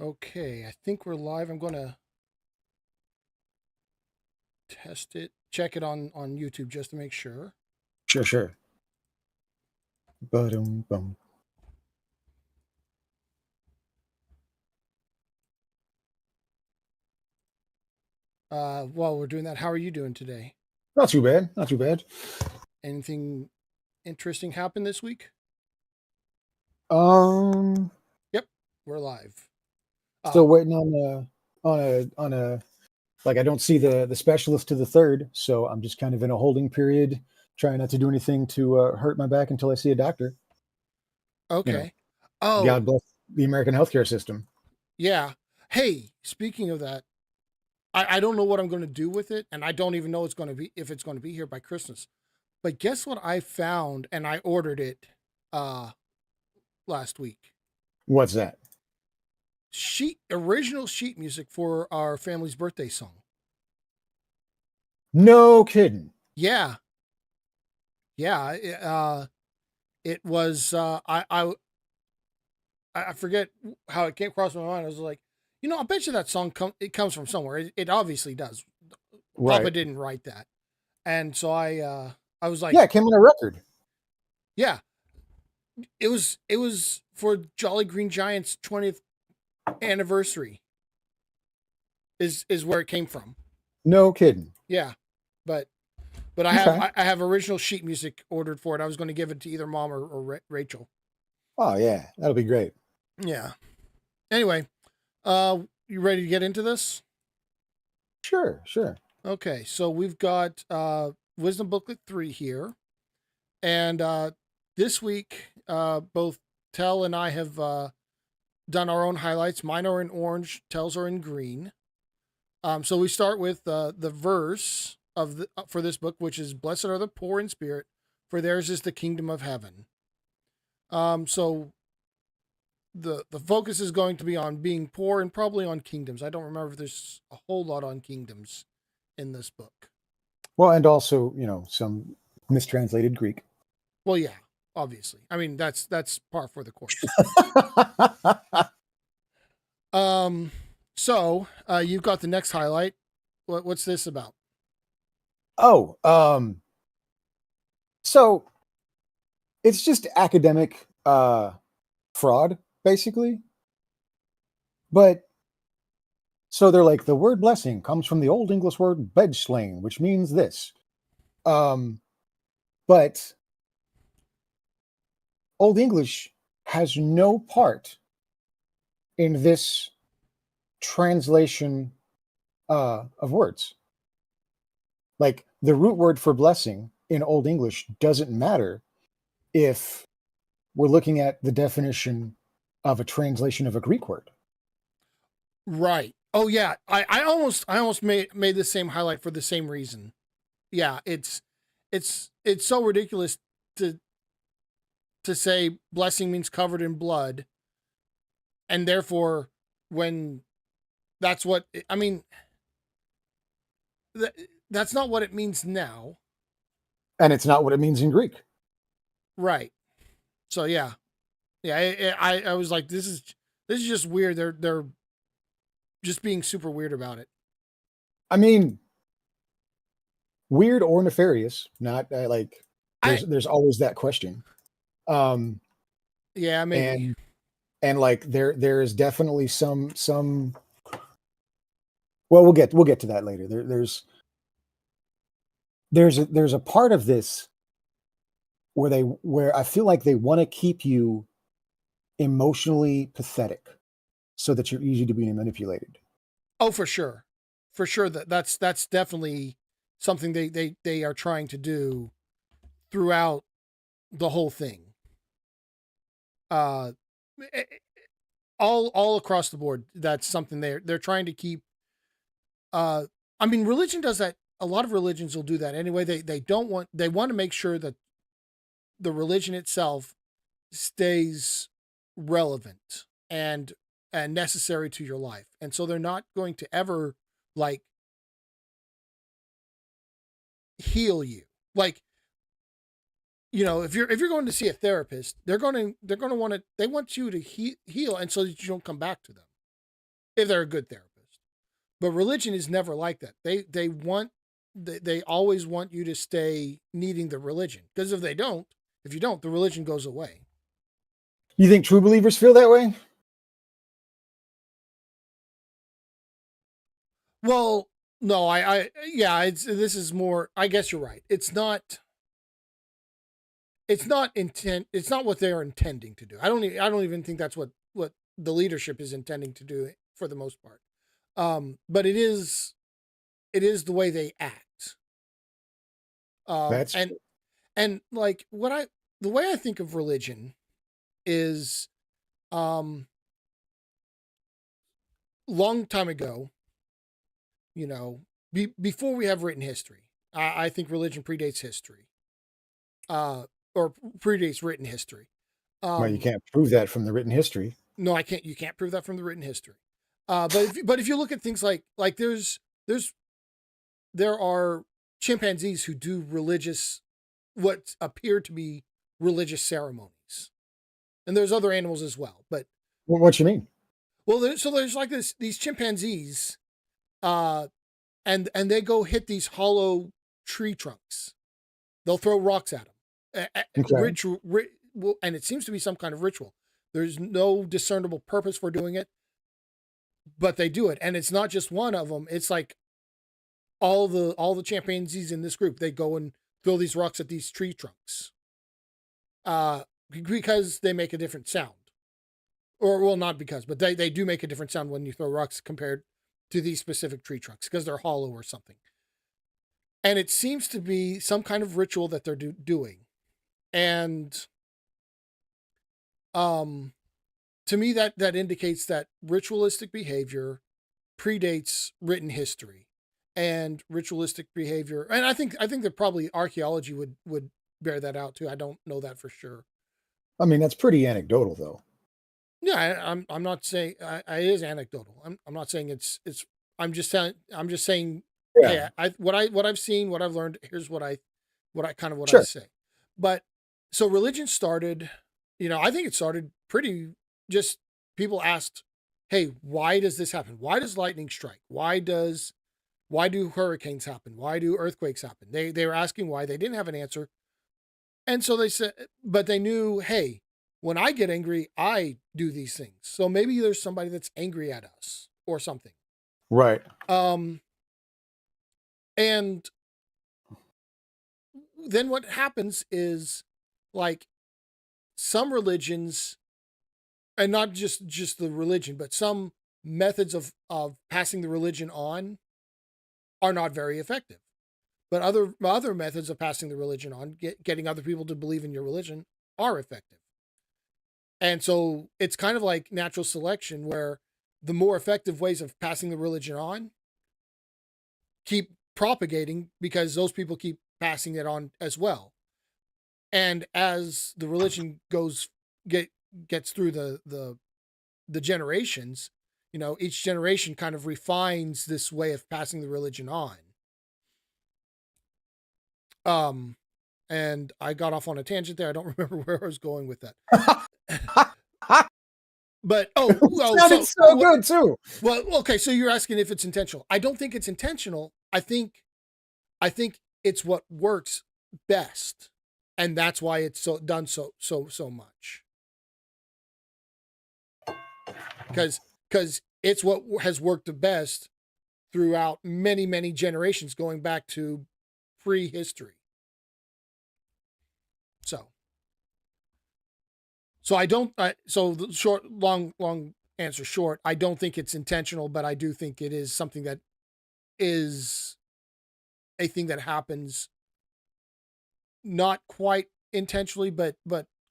Okay, I think we're live. I'm going to test it, check it on YouTube just to make sure. Sure, sure. Bum. While we're doing that, how are you doing today? Not too bad. Not too bad. Anything interesting happen this week? Um, Yep, we're live. Still waiting on a like I don't see the specialist to the third, so I'm just kind of in a holding period, trying not to do anything to hurt my back until I see a doctor. You know, Okay. Oh, God bless the American healthcare system. yeah. Hey, speaking of that, I don't know what I'm going to do with it, and I don't even know it's going to be if it's going to be here by Christmas. But guess what I found, and I ordered it uh last week. What's that? Original sheet music for our family's birthday song. No kidding. Yeah, yeah. It was I forget how it came across my mind. I was like, I bet you that song it comes from somewhere. It obviously does. Papa Right. didn't write that, and so I was like, Yeah, it came on a record. yeah, it was for Jolly Green Giant's 20th anniversary. Is where it came from. No kidding. Yeah, but I have Okay. I have original sheet music ordered for it. I was going to give it to either mom or Rachel. Oh yeah, that'll be great. Yeah. Anyway, you ready to get into this? Sure, sure. Okay, so we've got Wisdom Booklet 3 here. And this week, both Tell and I have done our own highlights. Mine are in orange, Tell's are in green. So we start with the verse for this book, which is "Blessed are the poor in spirit, for theirs is the kingdom of heaven." So the focus is going to be on being poor and probably on kingdoms. I don't remember if there's a whole lot on kingdoms in this book. Well, and also, some mistranslated Greek. Well, yeah, obviously. I mean, that's par for the course. Um, so you've got the next highlight. What's this about? Oh, so it's just academic fraud, basically. But so they're like the word blessing comes from the old English word bedslain, which means this. Um, but Old English has no part in this translation of words. Like the root word for blessing in Old English doesn't matter if we're looking at the definition of a translation of a Greek word. Right. Oh yeah. I almost made the same highlight for the same reason. Yeah, it's so ridiculous to say blessing means covered in blood, and therefore when that's what I mean. That, that's not what it means now. And it's not what it means in Greek. Right. So yeah, yeah. I was like, this is just weird. They're just being super weird about it. I mean, weird or nefarious, not like I there's always that question. Um, Yeah, maybe. and like there is definitely some well we'll get to that later. There's a part of this where I feel like they want to keep you emotionally pathetic so that you're easy to be manipulated. Oh, for sure. That's definitely something they are trying to do throughout the whole thing. Uh, eh, eh, all across the board. That's something they're trying to keep. Uh, I mean, religion does that. A lot of religions will do that anyway. They want to make sure that the religion itself stays relevant and necessary to your life. And so they're not going to ever like heal you. Like, if you're going to see a therapist, they're going to want you to heal and so that you don't come back to them. if they're a good therapist. But religion is never like that. They always want you to stay needing the religion, because if you don't, the religion goes away. You think true believers feel that way? Well, no, yeah, this is more. I guess you're right. It's not. It's not intent. It's not what they're intending to do. I don't even think that's what the leadership is intending to do for the most part. But it is the way they act. That's And like the way I think of religion is, um, long time ago, before we have written history. I think religion predates history, uh, or predates written history. well, you Um, can't prove that from the written history. no, I can't. You can't prove that from the written history. But if you look at things like there's there are chimpanzees who do what appear to be religious ceremonies, and there's other animals as well. But Well, what you mean? well, there's like these chimpanzees, uh, and they go hit these hollow tree trunks. They'll throw rocks at them. Okay. And it seems to be some kind of ritual. There's no discernible purpose for doing it, but they do it, and it's not just one of them. It's like all the chimpanzees in this group. They go and throw these rocks at these tree trunks, because they make a different sound. Or well, not because, but they do make a different sound when you throw rocks compared to these specific tree trunks because they're hollow or something. And it seems to be some kind of ritual that they're doing. And um to me that indicates that ritualistic behavior predates written history, and ritualistic behavior, and I think that probably archaeology would bear that out too. I don't know that for sure. I mean, that's pretty anecdotal, though. Yeah, I'm not saying it is anecdotal. I'm not saying it's. I'm just saying. Yeah, Hey, what I've seen, what I've learned. Here's what I sure. say. But so religion started. I think it started pretty. Just people asked, "Hey, why does this happen? Why does lightning strike? Why do hurricanes happen? Why do earthquakes happen?" They were asking why. They didn't have an answer. And so they said, but they knew, hey, when I get angry, I do these things. So maybe there's somebody that's angry at us or something. Right. Um, and then what happens is, like, some religions, and not just the religion, but some methods of passing the religion on are not very effective. But other methods of passing the religion on, getting other people to believe in your religion, are effective. And so it's kind of like natural selection, where the more effective ways of passing the religion on keep propagating because those people keep passing it on as well. And as the religion gets through the generations, each generation kind of refines this way of passing the religion on. Um, and I got off on a tangent there. I don't remember where I was going with that. But Sounded so good too. well, okay. So you're asking if it's intentional. I don't think it's intentional. I think it's what works best, and that's why it's so much. Because it's what has worked the best throughout many generations, going back to prehistory. So I don't. So the long answer short. I don't think it's intentional, but I do think it is something that is a thing that happens not quite intentionally, but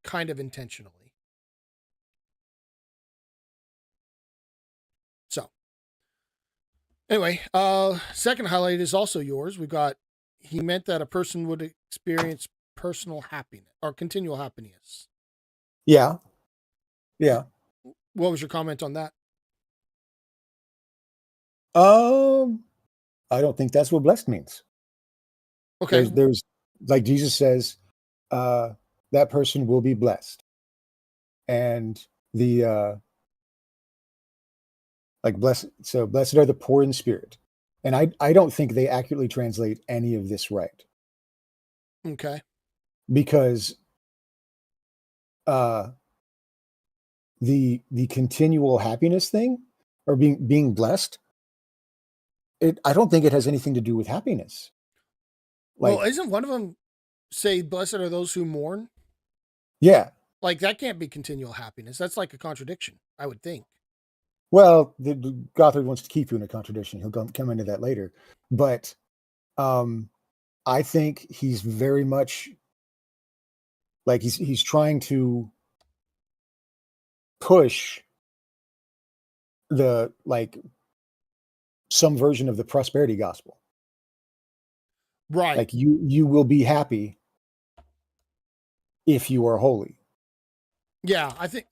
kind of intentionally. So anyway, second highlight is also yours. We got, he meant that a person would experience personal happiness or continual happiness. Yeah. Yeah. What was your comment on that? Um, I don't think that's what blessed means. Okay. There's like Jesus says, uh, that person will be blessed. And the Like blessed are the poor in spirit. And I don't think they accurately translate any of this right. Okay. Because uh the continual happiness thing, or being blessed, I don't think it has anything to do with happiness. Well, Like, isn't one of them say, "Blessed are those who mourn"? yeah. Like that can't be continual happiness. That's like a contradiction, I would think. Well, the Gothard wants to keep you in a contradiction. He'll come into that later. But um I think he's very much like he's trying to push the like some version of the prosperity gospel. Right. Like you will be happy if you are holy. Yeah, I can't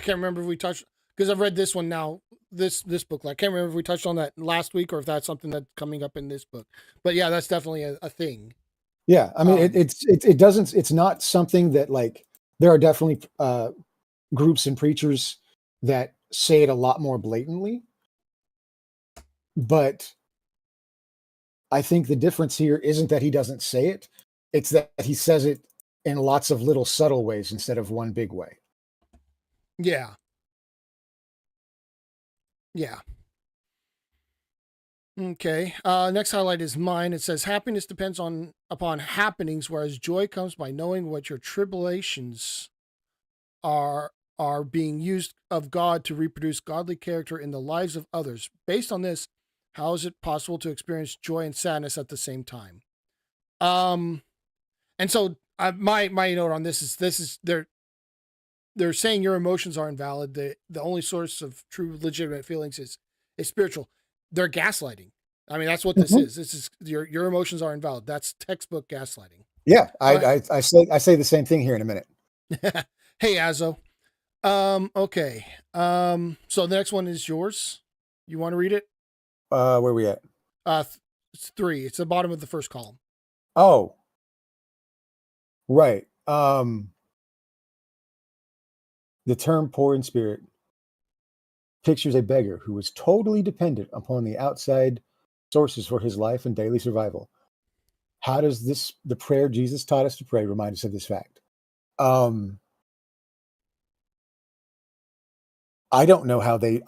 remember if we touched because I've read this one now. This book. I can't remember if we touched on that last week or if that's something that's coming up in this book. But yeah, that's definitely a thing. Yeah, I mean Um, it doesn't, it's not something that, like, there are definitely groups and preachers that say it a lot more blatantly, but I think the difference here isn't that he doesn't say it, it's that he says it in lots of little subtle ways instead of one big way. yeah, yeah. Okay. Next highlight is mine. It says happiness depends on upon happenings, whereas joy comes by knowing what your tribulations are being used of God to reproduce godly character in the lives of others. Based on this, how is it possible to experience joy and sadness at the same time? Um, and so my note on this is they're saying your emotions are invalid. The only source of true legitimate feelings is spiritual. They're gaslighting. I mean, that's what this Mhm. is. This is your emotions are invalid. That's textbook gaslighting. Yeah, All right. I say the same thing here in a minute. Hey, Azo. Okay. So the next one is yours. You want to read it? Where we at? It's three. It's the bottom of the first column. Oh, right. The term poor in spirit pictures a beggar who is totally dependent upon the outside sources for his life and daily survival. How does the prayer Jesus taught us to pray, remind us of this fact? Um, I don't know how they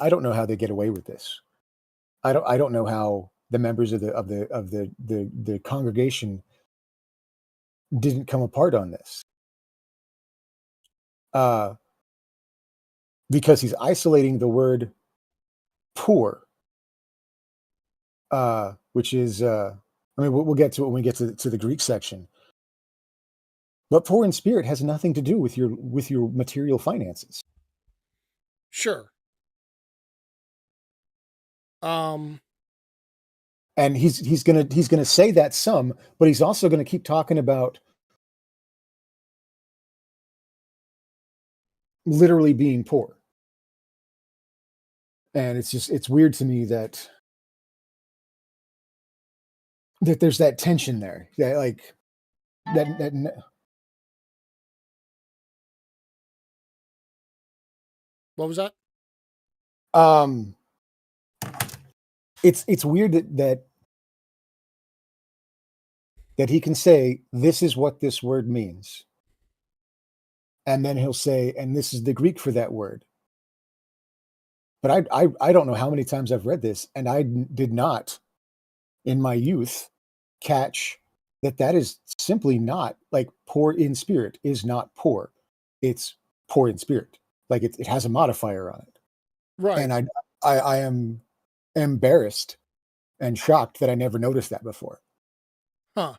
get away with this. I don't know how the members of the congregation didn't come apart on this. Uh, because he's isolating the word poor, which is I mean we'll get to it when we get to the Greek section. But poor in spirit has nothing to do with your material finances. Sure. Um, And he's gonna say that some, but he's also gonna keep talking about literally being poor. And it's weird to me that there's that tension there. That like that what was that? um it's weird that he can say this is what this word means. And then he'll say, and this is the Greek for that word. But I don't know how many times I've read this, and did not in my youth catch that is simply not like poor in spirit is not poor. It's poor in spirit. Like it has a modifier on it. Right. And I am embarrassed and shocked that I never noticed that before. Huh.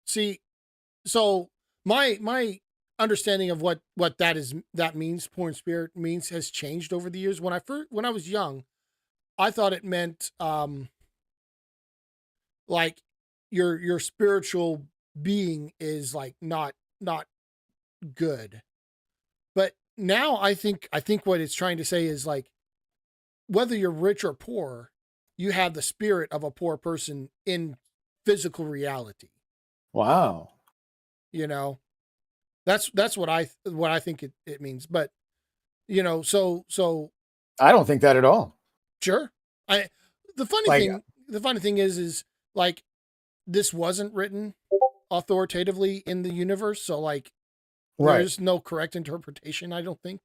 See, so my understanding of what that means, poor in spirit means, has changed over the years. When I was young, I thought it meant like your spiritual being is like not good. But now I think what it's trying to say is like whether you're rich or poor, you have the spirit of a poor person in physical reality. Wow. You know, that's what I think it means. But So I don't think that at all. sure. I the funny Like, thing the funny thing is like this wasn't written authoritatively in the universe, so like there right, is no correct interpretation, I don't think.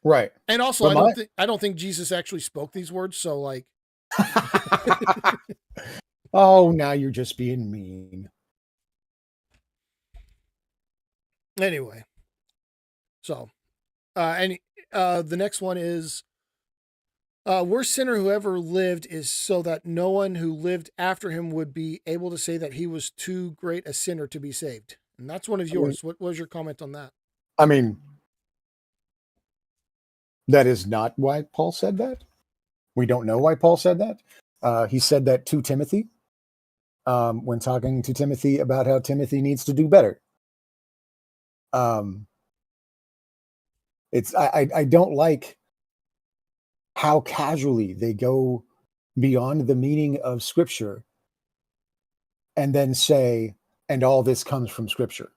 right. And also But my I don't think Jesus actually spoke these words, so like oh, now you're just being mean. anyway. So and the next one is worst sinner who ever lived is so that no one who lived after him would be able to say that he was too great a sinner to be saved. And that's one of I mean, yours. What was your comment on that? I mean, that is not why Paul said that. We don't know why Paul said that. He said that to Timothy when talking to Timothy about how Timothy needs to do better. Um, I don't like how casually they go beyond the meaning of Scripture and then say, and all this comes from Scripture.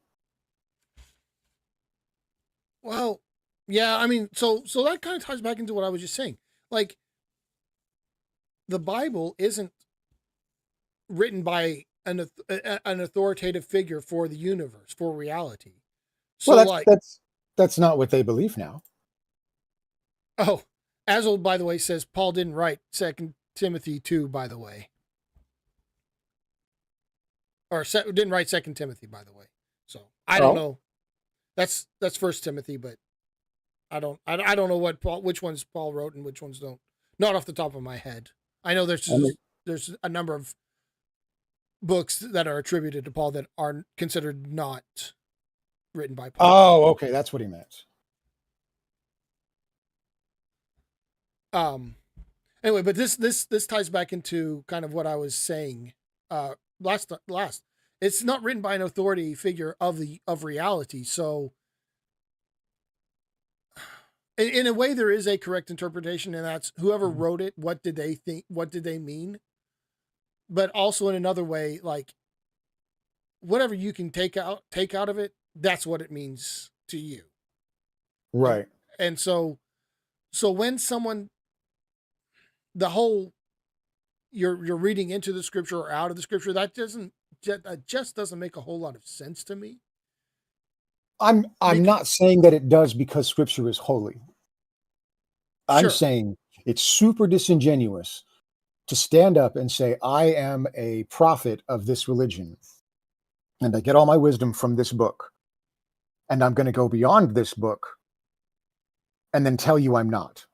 Well, yeah, I mean, so that kind of ties back into what I was just saying. Like the Bible isn't written by an authoritative figure for the universe, for reality. Well, So like, that's not what they believe now. oh, Azold, by the way, says Paul didn't write Second Timothy 2, by the way, or didn't write Second Timothy, by the way. So I don't Oh, know. That's First Timothy, but I don't know which ones Paul wrote and which ones don't. Not off the top of my head. I know I mean, there's a number of books that are attributed to Paul that are considered not written by Paul. oh, okay, that's what he meant. Um. Anyway, but this ties back into kind of what I was saying. Last, it's not written by an authority figure of reality. So in a way, there is a correct interpretation, and that's whoever Mhm. wrote it. What did they think? What did they mean? But also in another way, like whatever you can take out of it, that's what it means to you. And Right. and so when someone the whole you're reading into the scripture or out of the scripture, that just doesn't make a whole lot of sense to me. I'm Because not saying that it does because Scripture is holy. I'm sure, saying it's super disingenuous to stand up and say, I am a prophet of this religion and I get all my wisdom from this book and I'm going to go beyond this book and then tell you I'm not.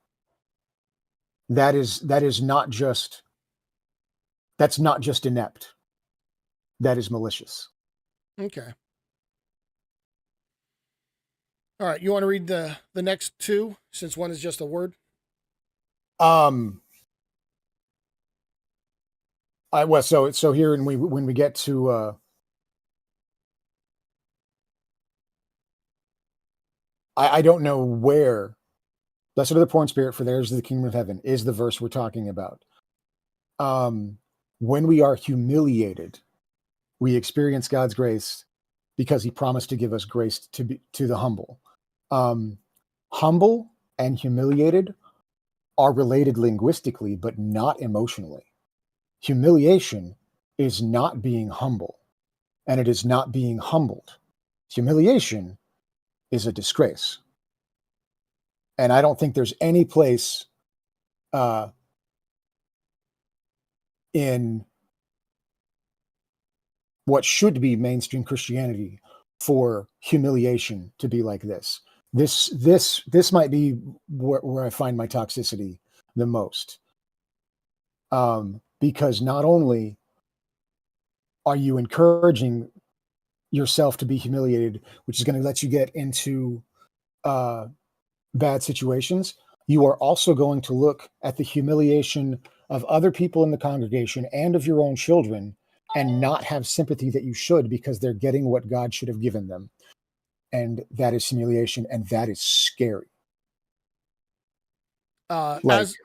That is not just that's not just inept. That is malicious. okay, all right. You want to read the next two since one is just a word? Um I well so here and we when we get to I don't know where blessed are the poor in spirit for theirs is the kingdom of heaven is the verse we're talking about. Um when we are humiliated, we experience God's grace because he promised to give us grace to the humble. Um, humble and humiliated are related linguistically, but not emotionally. Humiliation is not being humble, and it is not being humbled. Humiliation is a disgrace. And I don't think there's any place uh, in what should be mainstream Christianity for humiliation to be like this. This might be where I find my toxicity the most, because not only are you encouraging yourself to be humiliated, which is going to let you get into uh, bad situations, you are also going to look at the humiliation of other people in the congregation and of your own children and not have sympathy that you should because they're getting what God should have given them. And that is humiliation, and that is scary. Like, As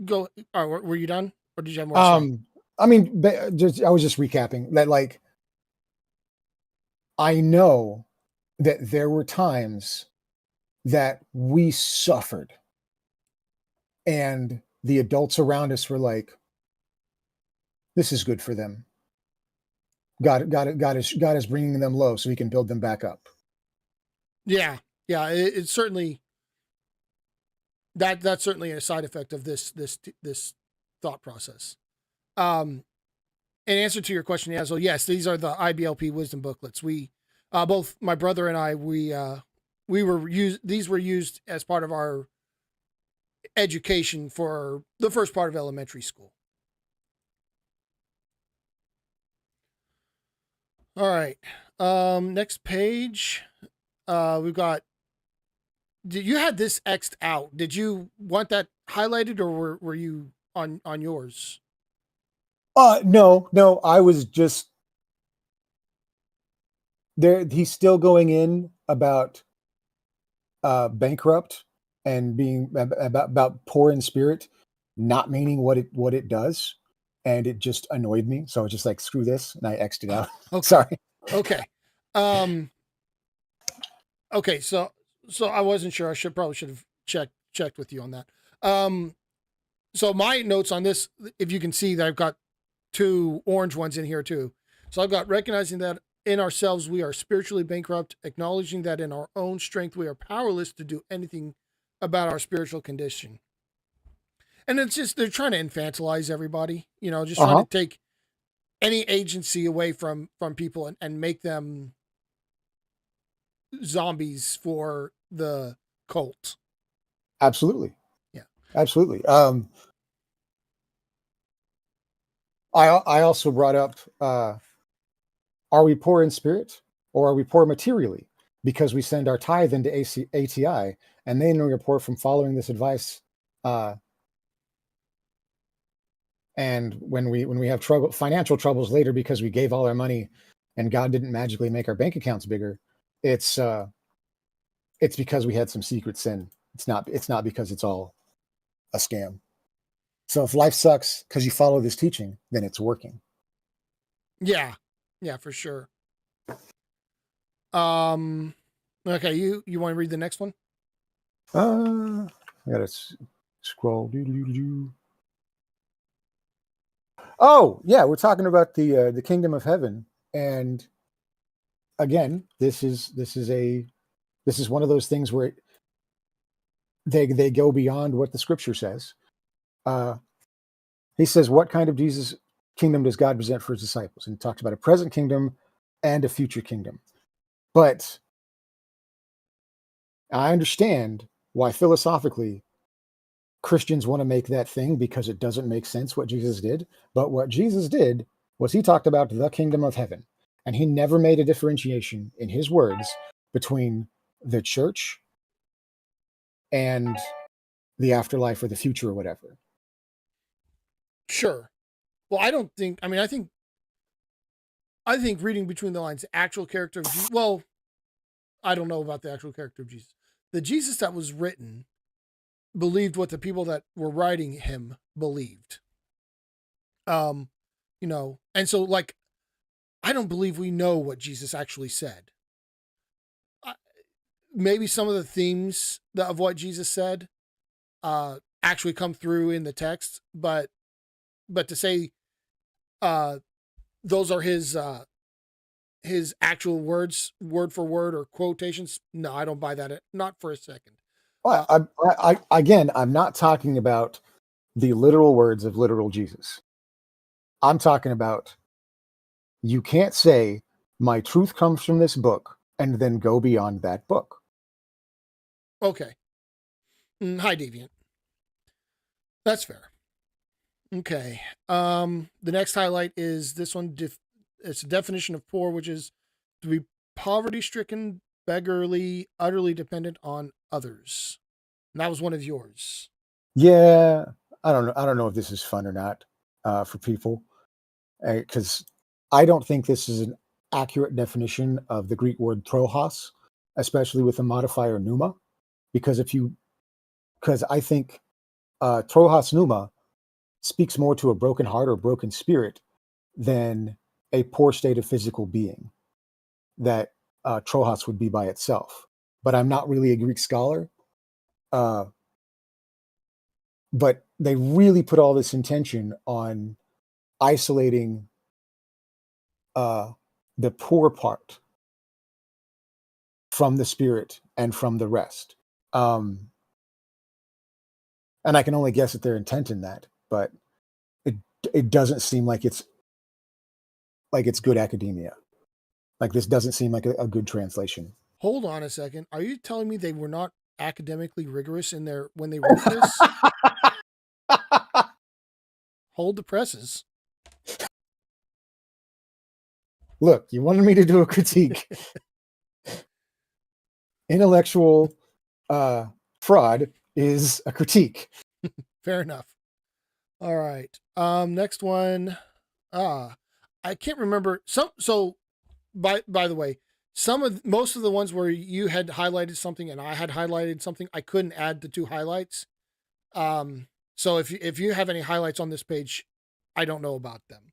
go. All right, were you done, or did you have more to say? um, I mean, I was just recapping that. Like, I know that there were times that we suffered. And the adults around us were like, this is good for them. God is bringing them low so he can build them back up. Yeah. Yeah. It's certainly that's certainly a side effect of this thought process. In answer to your question, Yazel, yes, these are the IBLP wisdom booklets. We, both my brother and I, we were used. These were used as part of our education for the first part of elementary school. All right. Next page. We've got. You had this X'd out? Did you want that highlighted, or were you on yours? No, I was just there. He's still going in about bankrupt and being about poor in spirit, not meaning what it does, and it just annoyed me. So I was just like, screw this, and I X'd it out. Okay. Sorry. Okay. Okay. So I wasn't sure. I should have checked with you on that. So my notes on this, if you can see that I've got 2 orange ones in here too. So I've got recognizing that in ourselves we are spiritually bankrupt, acknowledging that in our own strength we are powerless to do anything about our spiritual condition. And it's just they're trying to infantilize everybody, just trying to take any agency away from people and make them zombies for the cult. Absolutely. Yeah. Absolutely. I also brought up, are we poor in spirit or are we poor materially? Because we send our tithe into ATI and they report from following this advice. And when we have financial troubles later because we gave all our money and God didn't magically make our bank accounts bigger, it's because we had some secret sin. It's not because it's all a scam. So if life sucks because you follow this teaching, then it's working. Yeah. Yeah, for sure. Okay, you want to read the next one? I gotta scroll. Oh yeah, we're talking about the kingdom of heaven, and again, this is one of those things where they go beyond what the scripture says. He says, what kind of Jesus kingdom does God present for his disciples? And he talks about a present kingdom and a future kingdom. But I understand why philosophically Christians want to make that thing because it doesn't make sense what Jesus did. But what Jesus did was he talked about the kingdom of heaven. And he never made a differentiation in his words between the church and the afterlife or the future or whatever. Sure. Well, I think reading between the lines, the actual character of Jesus, well, I don't know about the actual character of Jesus. The Jesus that was written believed what the people that were writing him believed. And so like, I don't believe we know what Jesus actually said. Maybe some of the themes of what Jesus said actually come through in the text, but to say those are his actual words, word for word, or quotations, no, I don't buy that. Not for a second. Again, I'm not talking about the literal words of literal Jesus. I'm talking about you can't say my truth comes from this book and then go beyond that book. Okay. Hi, Deviant. That's fair. Okay. The next highlight is this one. It's a definition of poor, which is to be poverty-stricken, beggarly, utterly dependent on others. And that was one of yours. Yeah, I don't know if this is fun or not for people, because I don't think this is an accurate definition of the Greek word trohos, especially with the modifier pneuma, because I think trohos pneuma speaks more to a broken heart or broken spirit than a poor state of physical being that trohos would be by itself. but I'm not really a Greek scholar. But they really put all this intention on isolating the poor part from the spirit and from the rest. And I can only guess at their intent in that, but it doesn't seem like it's good academia. Like this doesn't seem like a good translation. Hold on a second. Are you telling me they were not academically rigorous in their when they wrote this? Hold the presses. Look, you wanted me to do a critique. Intellectual fraud is a critique. Fair enough. All right. Next one. I can't remember some. So, by the way, most of the ones where you had highlighted something and I had highlighted something, I couldn't add the two highlights. So if you have any highlights on this page, I don't know about them.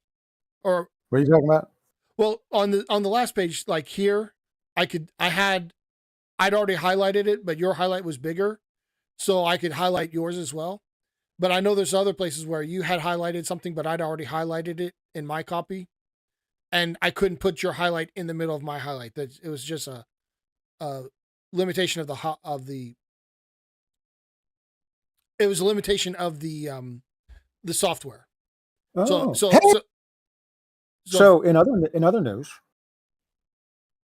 Or what are you talking about? Well, on the last page, like here, I'd already highlighted it, but your highlight was bigger, so I could highlight yours as well. But I know there's other places where you had highlighted something, but I'd already highlighted it in my copy, and I couldn't put your highlight in the middle of my highlight. That it was just a limitation of the. It was a limitation of the software. Oh. So in other news,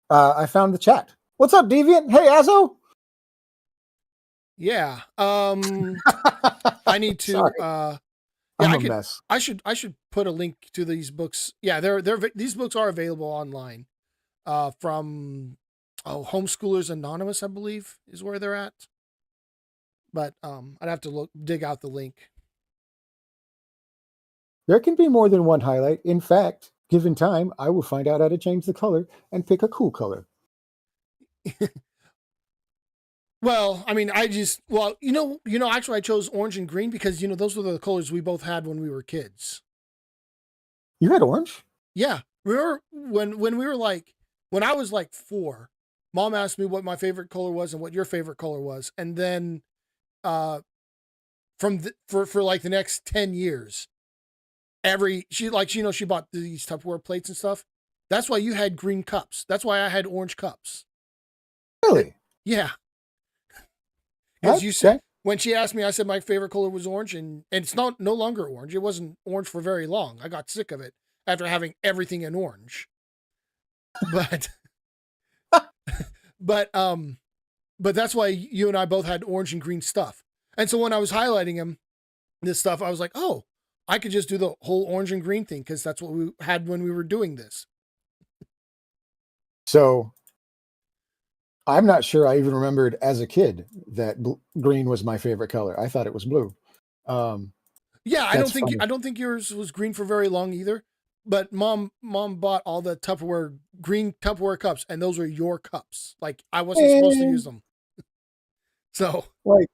I found the chat. What's up, Deviant? Hey, Azo. Yeah. I need to. I'm a mess. I should put a link to these books. Yeah, these books are available online. From Homeschoolers Anonymous, I believe, is where they're at. But I'd have to dig out the link. There can be more than one highlight. In fact, given time, I will find out how to change the color and pick a cool color. Well, I mean, actually I chose orange and green because, those were the colors we both had when we were kids. You had orange? Yeah. Remember when I was like 4, Mom asked me what my favorite color was and what your favorite color was. And then, for like the next 10 years, she bought these Tupperware plates and stuff. That's why you had green cups. That's why I had orange cups. Really? Yeah. Because you said, when she asked me, I said my favorite color was orange, and it's no longer orange. It wasn't orange for very long. I got sick of it after having everything in orange. But but that's why you and I both had orange and green stuff. And so when I was highlighting this stuff, I was like, oh, I could just do the whole orange and green thing because that's what we had when we were doing this. So I'm not sure I even remembered as a kid that green was my favorite color. I thought it was blue. Yeah, I don't think yours was green for very long either. But mom bought all the green Tupperware cups, and those were your cups. Like I wasn't supposed to use them. So like,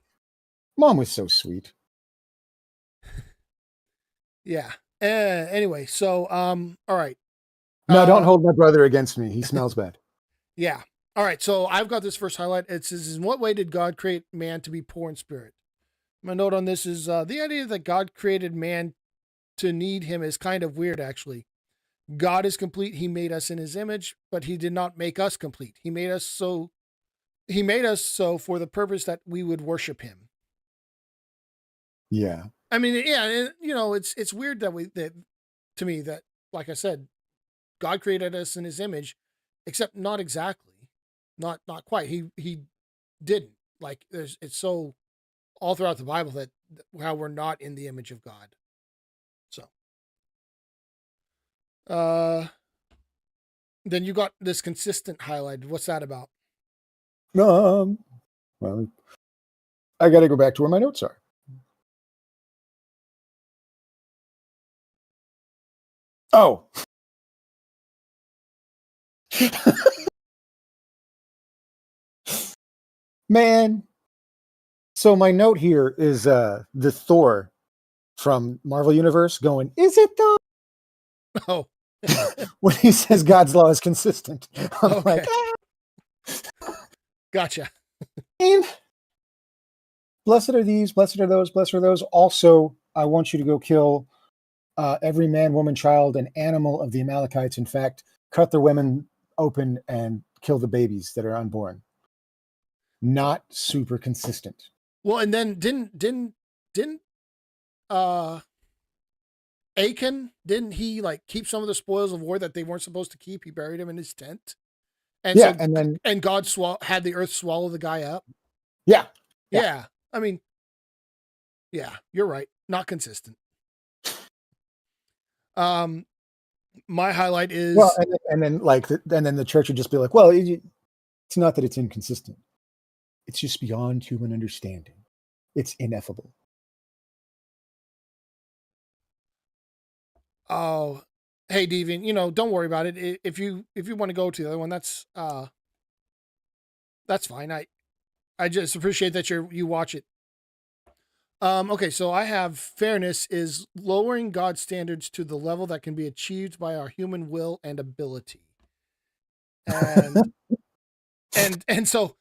Mom was so sweet. Yeah. Anyway, so all right. No, don't hold my brother against me. He smells bad. Yeah. All right. So I've got this first highlight. It says, "In what way did God create man to be poor in spirit?" My note on this is the idea that God created man to need him is kind of weird, actually. God is complete. He made us in his image, but he did not make us complete. He made us so for the purpose that we would worship him. Yeah. I mean, yeah, it's weird that to me that, like I said, God created us in his image, except not exactly, not quite. He didn't. Like it's so all throughout the Bible that how we're not in the image of God. So, then you got this consistent highlighted. What's that about? Well, I got to go back to where my notes are. Oh. Man. So my note here is the Thor from Marvel Universe going, "Is it though?" Oh. When he says God's law is consistent. I'm okay. like, Gotcha. And blessed are these, blessed are those, blessed are those. Also, I want you to go kill every man, woman, child, and animal of the Amalekites. In fact, cut their women open and kill the babies that are unborn. Not super consistent. Well, and then didn't uh Achan, didn't he like keep some of the spoils of war that they weren't supposed to keep? He buried him in his tent. And Yeah, so and then and God had the earth swallow the guy up. yeah, yeah. Yeah. I mean, yeah, you're right. Not consistent. My highlight Well, is and then like, and then the church would just be like, well, it's not that it's inconsistent. It's just beyond human understanding. It's ineffable. oh, hey Deviant, don't worry about it. If you want to go to the other one, that's fine. I just appreciate that you watch it. Okay, so I have fairness is lowering God's standards to the level that can be achieved by our human will and ability. And and so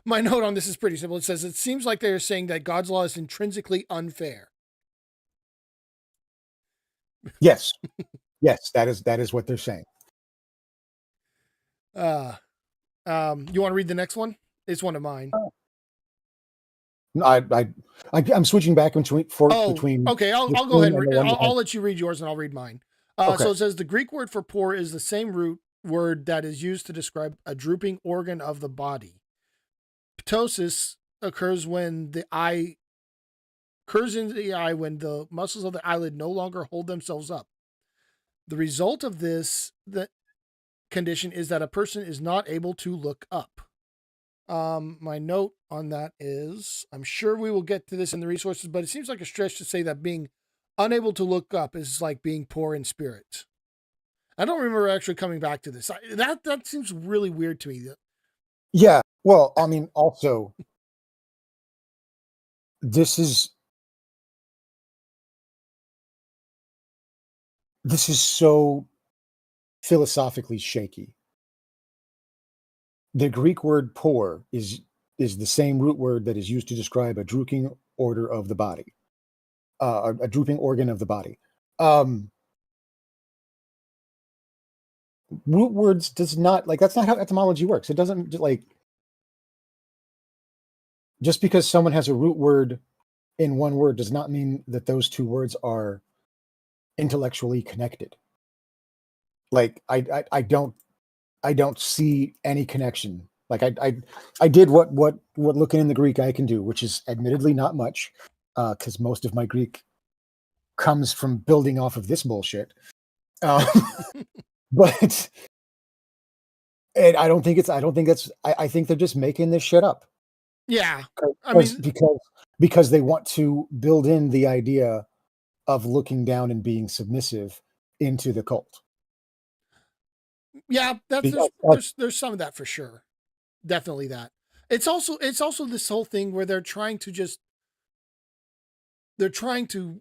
my note on this is pretty simple. It says it seems like they're saying that God's law is intrinsically unfair. Yes, yes, that is what they're saying. Uh you want to read the next one? It's one of mine. I'm switching back between Oh, between okay. I'll this go ahead one and and the one I'll behind. let you read yours and I'll read mine. Okay. So it says the Greek word for poor is the same root word that is used to describe a drooping organ of the body. Ptosis occurs when the eye occurs in the eye when the muscles of the eyelid no longer hold themselves up. The result of the condition is that a person is not able to look up. My note on that is I'm sure we will get to this in the resources, but it seems like a stretch to say that being unable to look up is like being poor in spirit. I don't remember actually coming back to this. That seems really weird to me. Yeah. Well, I mean, also, this is so philosophically shaky. The Greek word "poor" is the same root word that is used to describe a drooping order of the body, a drooping organ of the body. Root words does not like that's not how etymology works. It doesn't like just because someone has a root word in one word does not mean that those two words are intellectually connected. Like I don't see any connection. Like I did what looking in the Greek I can do, which is admittedly not much, because most of my Greek comes from building off of this bullshit. Uh, but and I don't think that's I think they're just making this shit up. Yeah. I Because mean, because they want to build in the idea of looking down and being submissive into the cult. yeah, that's Because, there's some of that for sure. Definitely that. It's also this whole thing where they're trying to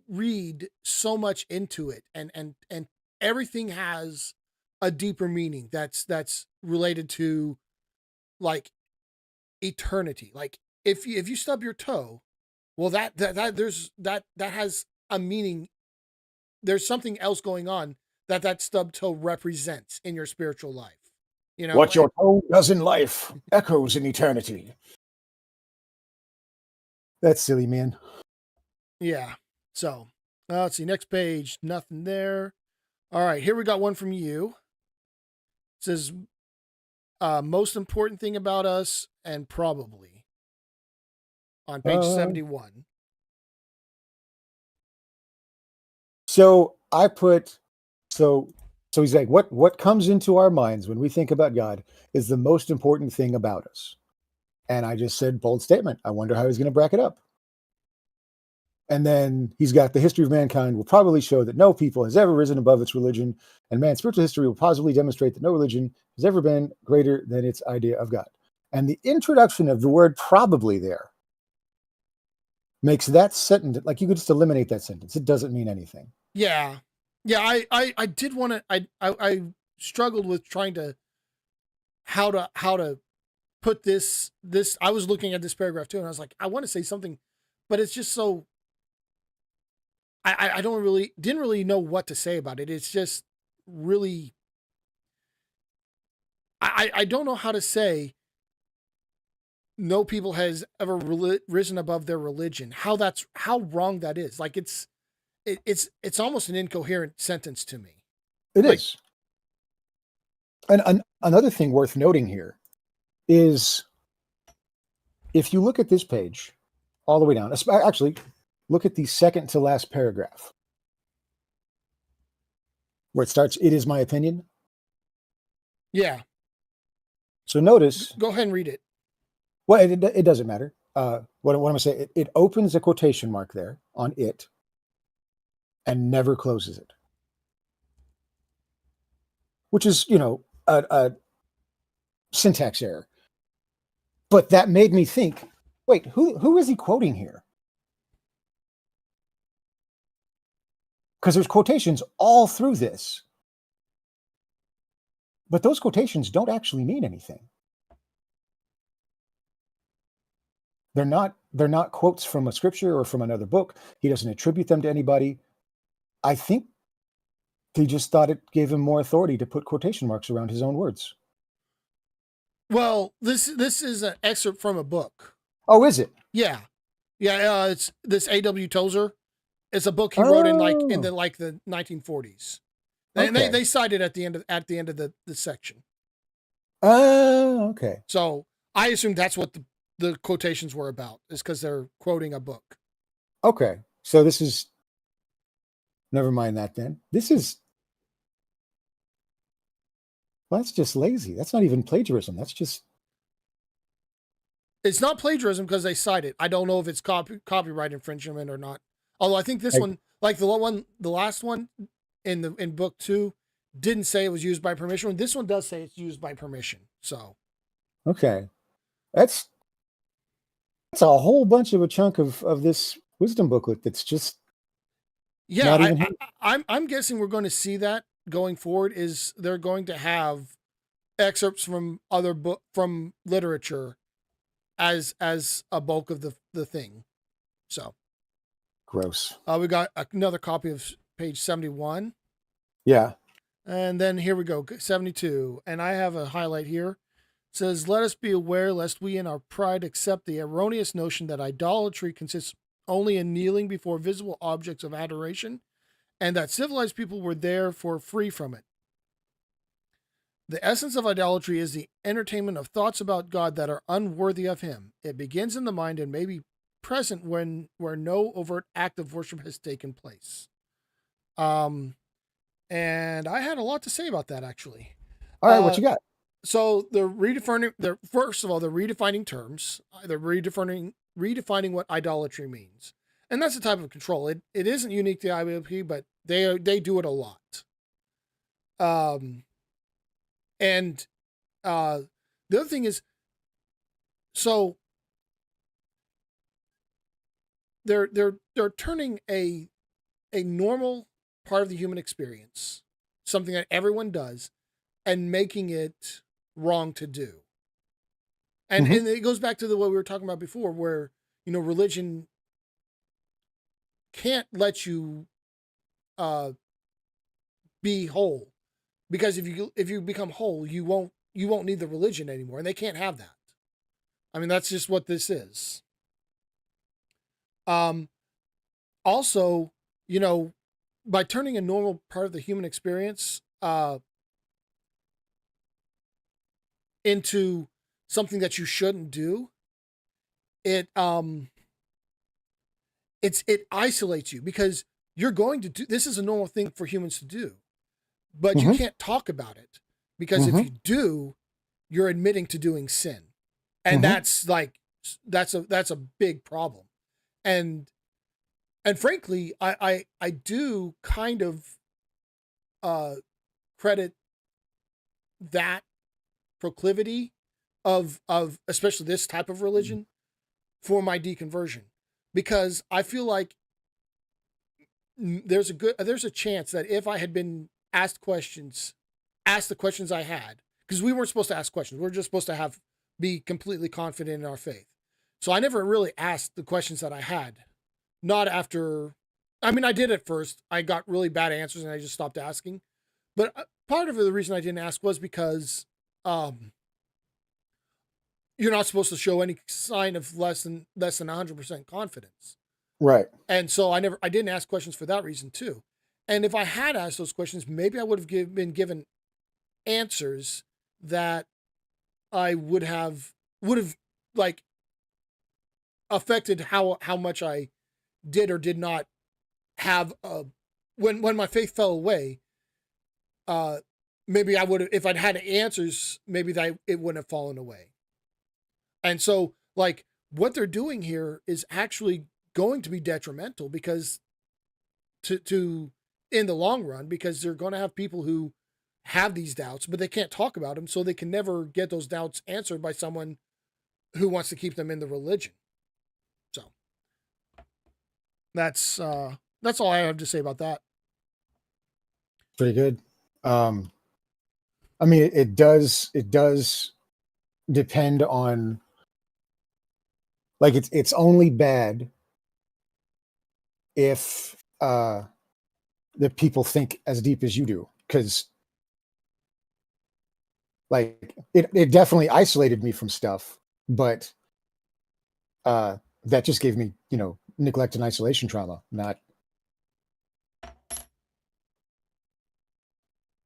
read so much into it and everything has a deeper meaning that's related to like eternity. Like if you stub your toe, well that there's that has a meaning. There's something else going on that stub toe represents in your spiritual life. what your toe does in life echoes in eternity. That's silly, man. Yeah. So let's see. Next page. Nothing there. All right. Here we got one from you. It says most important thing about us, and probably on page Uh, 71. so I put so so he's like, what comes into our minds when we think about God is the most important thing about us. And I just said bold statement. I wonder how he's going to back it up. And then he's got the history of mankind will probably show that no people has ever risen above its religion, and man's spiritual history will positively demonstrate that no religion has ever been greater than its idea of God. And the introduction of the word probably there makes that sentence like you could just eliminate that sentence. It doesn't mean anything. Yeah. Yeah. I did want to, I struggled with trying to, how to put this. I was looking at this paragraph too, and I was like, I want to say something, but it's just so. I didn't really know what to say about it. It's just really. I don't know how to say. No people has ever risen above their religion. How wrong that is. Like it's almost an incoherent sentence to me. It Like, is. And another thing worth noting here is if you look at this page all the way down, actually, look at the second to last paragraph where it starts, "It is my opinion." yeah, So notice, go ahead and read it. well, it doesn't matter. What I'm going to say, it opens a quotation mark there on it and never closes it, which is, a syntax error. But that made me think, wait, who is he quoting here? Because there's quotations all through this. But those quotations don't actually mean anything. They're not quotes from a scripture or from another book. He doesn't attribute them to anybody. I think he just thought it gave him more authority to put quotation marks around his own words. Well, this is an excerpt from a book. Oh, is it? Yeah, yeah. It's this A.W. Tozer. It's a book he wrote in the 1940s. And Okay. they cite it at the end of the section. Oh, okay. So I assume that's what the quotations were about, is because they're quoting a book. Okay. So this is, never mind that then. Well, that's just lazy. That's not even plagiarism. That's just. It's not plagiarism because they cite it. I don't know if it's copyright infringement or not. Although I think this one, like the last one in book 2, didn't say it was used by permission. This one does say it's used by permission. So. Okay. That's a whole bunch of a chunk of this wisdom booklet that's just. Yeah, I'm guessing we're going to see that going forward. Is they're going to have excerpts from from literature as a bulk of the thing. So gross. we got another copy of page 71. Yeah. And then here we go, 72. And I have a highlight here. It says, "Let us be aware lest we in our pride accept the erroneous notion that idolatry consists only in kneeling before visible objects of adoration, and that civilized people were therefore free from it. The essence of idolatry is the entertainment of thoughts about God that are unworthy of him. It begins in the mind and may be present where no overt act of worship has taken place." And I had a lot to say about that, actually. All right, what you got? So first of all, they're redefining terms. They're redefining what idolatry means. And that's a type of control. It isn't unique to IWP, but they do it a lot. And the other thing is, so they're turning a normal part of the human experience, something that everyone does, and making it wrong to do. And and it goes back to what we were talking about before, where religion can't let you be whole, because if you become whole, you won't need the religion anymore, and they can't have that. I mean, that's just what this is. Also, by turning a normal part of the human experience into something that you shouldn't do, it isolates you, because you're going to do this. Is a normal thing for humans to do, but you can't talk about it, because if you do, you're admitting to doing sin, and that's a big problem. And frankly, I do kind of credit that proclivity of especially this type of religion for my deconversion, because I feel like there's a chance that if I had been asked the questions I had, because we weren't supposed to ask questions, we were just supposed to have be completely confident in our faith. So I never really asked the questions that I had. Not after, I mean, I did at first. I got really bad answers and I just stopped asking. But part of the reason I didn't ask was because um, you're not supposed to show any sign of less than 100% confidence. Right. And so I didn't ask questions for that reason too. And if I had asked those questions, maybe I would have been given answers that I would have like affected how much I did or did not have when my faith fell away. Uh, maybe I would have, if I'd had answers, maybe that it wouldn't have fallen away. And so, like, what they're doing here is actually going to be detrimental because to in the long run, because they're going to have people who have these doubts, but they can't talk about them, so they can never get those doubts answered by someone who wants to keep them in the religion. So that's all I have to say about that. Pretty good. I mean, it does depend on, like, it's only bad if the people think as deep as you do, because like it definitely isolated me from stuff, but that just gave me, neglect and isolation trauma, not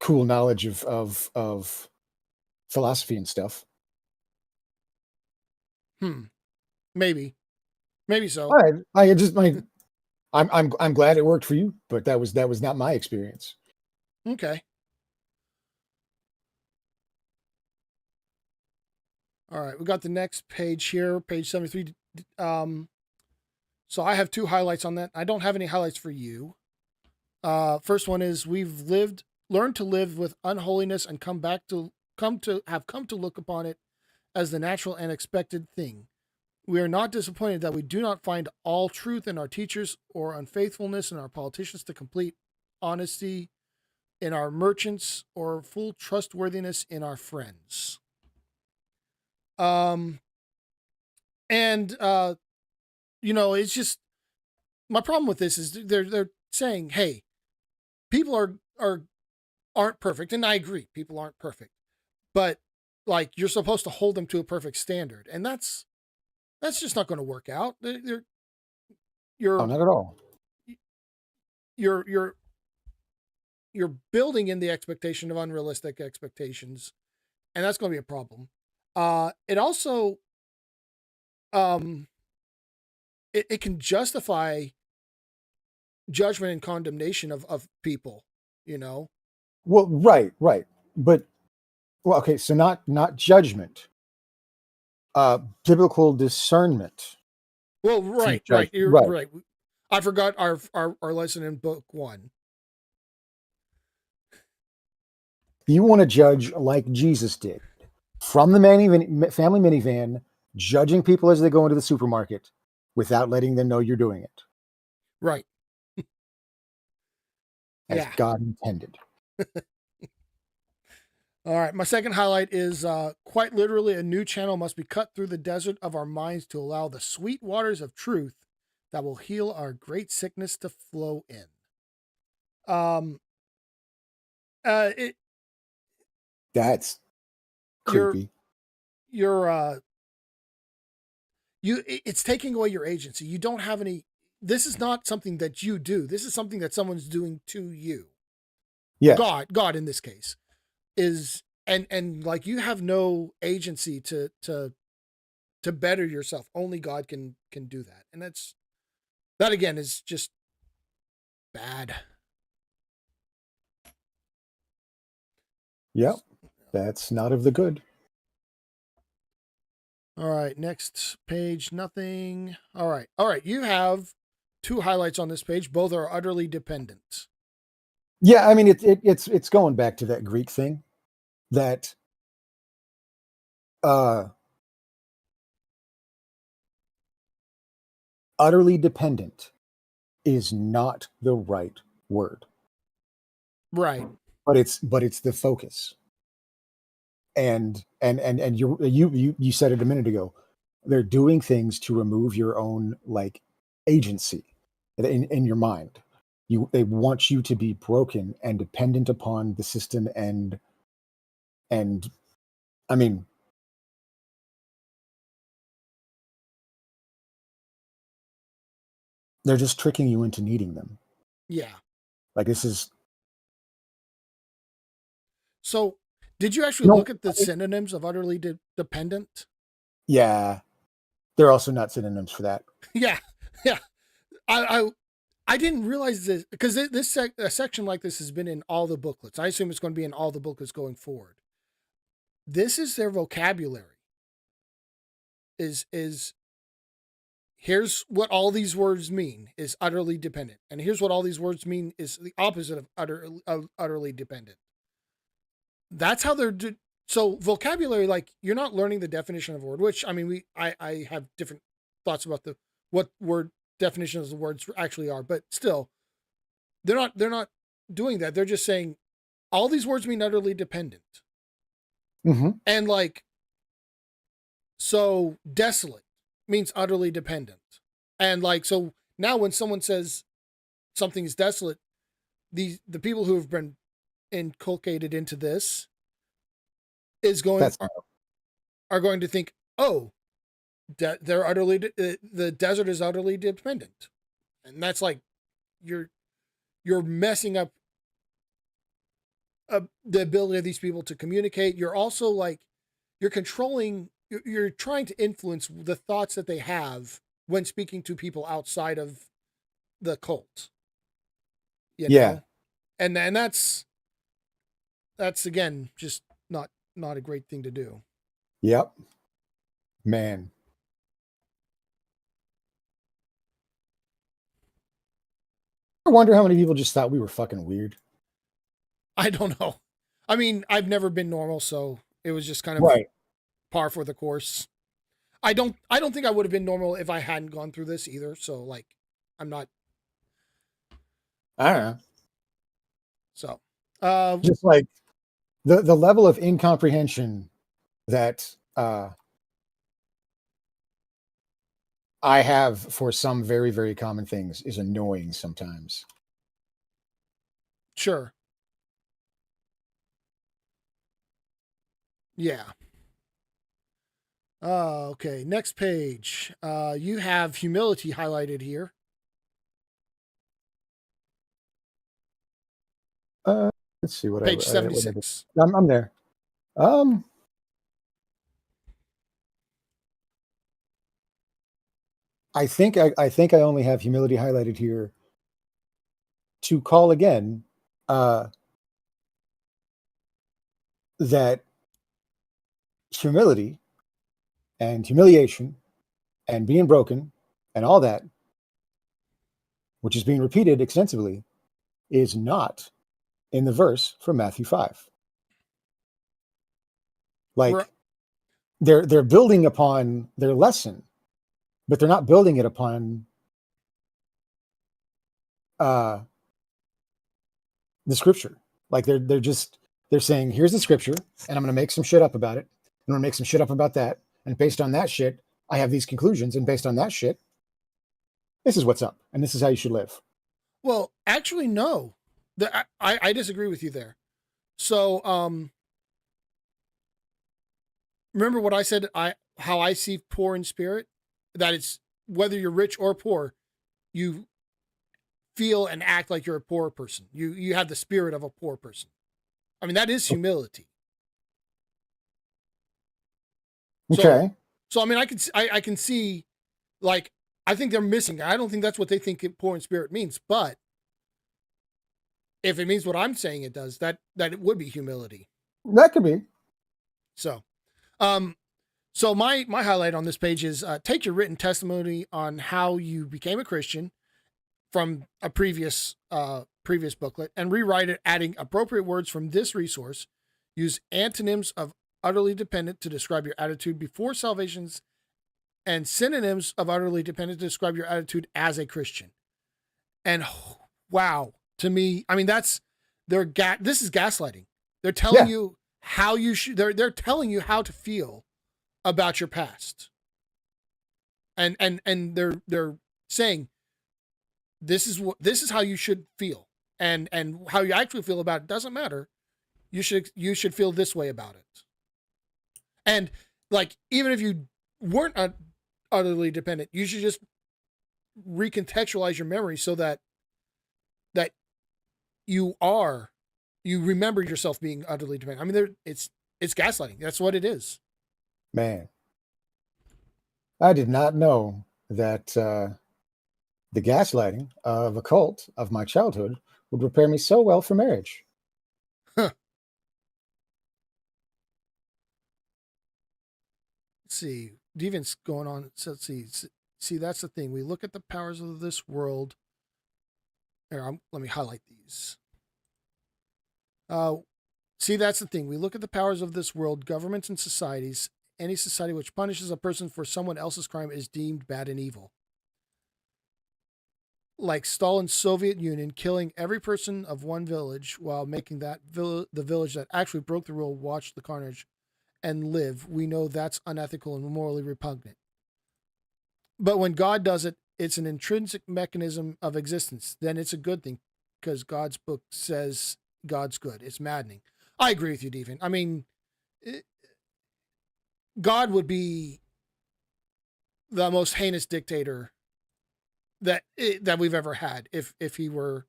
cool knowledge of philosophy and stuff. Maybe, maybe so. All right, I just my I'm glad it worked for you, but that was not my experience. Okay. All right, we got the next page here, page 73. Um, so I have two highlights on that. I don't have any highlights for you. First one is learned to live with unholiness and come to look upon it as the natural and expected thing. We are not disappointed that we do not find all truth in our teachers or unfaithfulness in our politicians to complete honesty in our merchants or full trustworthiness in our friends. Um, and it's just my problem with this is they're saying, hey, people aren't perfect, and I agree, people aren't perfect, but like you're supposed to hold them to a perfect standard, and that's just not going to work out. Oh, You're not at all. you're you're you're building in the expectation of unrealistic expectations, and that's going to be a problem. It also um it can justify judgment and condemnation of people, you know. Well, right, but well, okay, so not judgment, biblical discernment Well, to right, judge. right, you're Right. right. I forgot our lesson in book one. You want to judge like Jesus did, from the family minivan, judging people as they go into the supermarket without letting them know you're doing it, Right. as Yeah. God intended. All right. My second highlight is quite literally a new channel must be cut through the desert of our minds to allow the sweet waters of truth that will heal our great sickness to flow in. Um, it That's you're creepy. you're it's taking away your agency. You don't have any. This is not something that you do. This is something that someone's doing to you. Yes. God in this case is, and like you have no agency to better yourself. Only God can do that, and that again is just bad. Yep. That's not of the good. All right, next page, nothing. All right. You have two highlights on this page. Both are utterly dependent. Yeah, I mean it's going back to that Greek thing that uh utterly dependent is not the right word, Right. but it's the focus. and you said it a minute ago. They're doing things to remove your own like agency in your mind. They want you to be broken and dependent upon the system, and I mean, they're just tricking you into needing them. Yeah. Like this is So, did you actually no, look at the synonyms of utterly dependent? yeah, they're also not synonyms for that. Yeah, yeah. I I didn't realize this because a section like this has been in all the booklets. I assume it's going to be in all the booklets going forward. This is their vocabulary. Is here's what all these words mean is utterly dependent, and here's what all these words mean is the opposite of utterly dependent. That's how they're so vocabulary. Like you're not learning the definition of a word, which I mean, I have different thoughts about the what word definitions of the words actually are, but still, they're not doing that. They're just saying all these words mean utterly dependent, and like so desolate means utterly dependent, and like so now when someone says something is desolate, the people who have been inculcated into this is going are going to think, oh, they're utterly the desert is utterly dependent, and that's like you're messing up the ability of these people to communicate. You're also like you're controlling. You're trying to influence the thoughts that they have when speaking to people outside of the cult. You know, and that's again just not a great thing to do. Yep, man. I wonder how many people just thought we were fucking weird. I don't know. I mean, I've never been normal, so it was just kind of Right. par for the course. I don't think I would have been normal if I hadn't gone through this either. So like I'm not I don't know. so Just like the level of incomprehension that I have for some very, very common things is annoying sometimes. sure. Yeah. Okay. Next page. You have humility highlighted here. Let's see what Page 76. I'm there. I think I only have humility highlighted here to call again that humility and humiliation and being broken and all that, which is being repeated extensively, is not in the verse from Matthew 5. Like they're building upon their lesson, but they're not building it upon the scripture. Like they're saying, here's the scripture, and I'm gonna make some shit up about it. I'm gonna make some shit up about that. And based on that shit, I have these conclusions, and based on that shit, this is what's up, and this is how you should live. Well, actually, no. I disagree with you there. So, remember what I said? How I see poor in spirit, that it's whether you're rich or poor, you feel and act like you're a poor person. You have the spirit of a poor person. I mean, that is humility. Okay. So I mean, I can see, like, I think they're missing. I don't think that's what they think poor in spirit means, but if it means what I'm saying it does, that it would be humility. That could be. So, so my highlight on this page is take your written testimony on how you became a Christian from a previous booklet and rewrite it, adding appropriate words from this resource. Use antonyms of utterly dependent to describe your attitude before salvations, and synonyms of utterly dependent to describe your attitude as a Christian. And wow, to me, I mean, this is gaslighting. They're telling you how you should. They're telling you how to feel about your past, and they're saying this is how you should feel, and how you actually feel about it doesn't matter. You should feel this way about it, and like even if you weren't utterly dependent, you should just recontextualize your memory so that you are you remember yourself being utterly dependent. I mean, it's gaslighting. That's what it is. Man, I did not know that the gaslighting of a cult of my childhood would prepare me so well for marriage. Huh. Let's see. Deviant's going on. So let's see. See, that's the thing. We look at the powers of this world. Here, let me highlight these. Uh, See, that's the thing. We look at the powers of this world, governments and societies. Any society which punishes a person for someone else's crime is deemed bad and evil. Like Stalin's Soviet Union killing every person of one village while making the village that actually broke the rule watch the carnage and live. We know that's unethical and morally repugnant. But when God does it, it's an intrinsic mechanism of existence. Then it's a good thing because God's book says God's good. It's maddening. I agree with you, Deviant. I mean, God would be the most heinous dictator that we've ever had if he were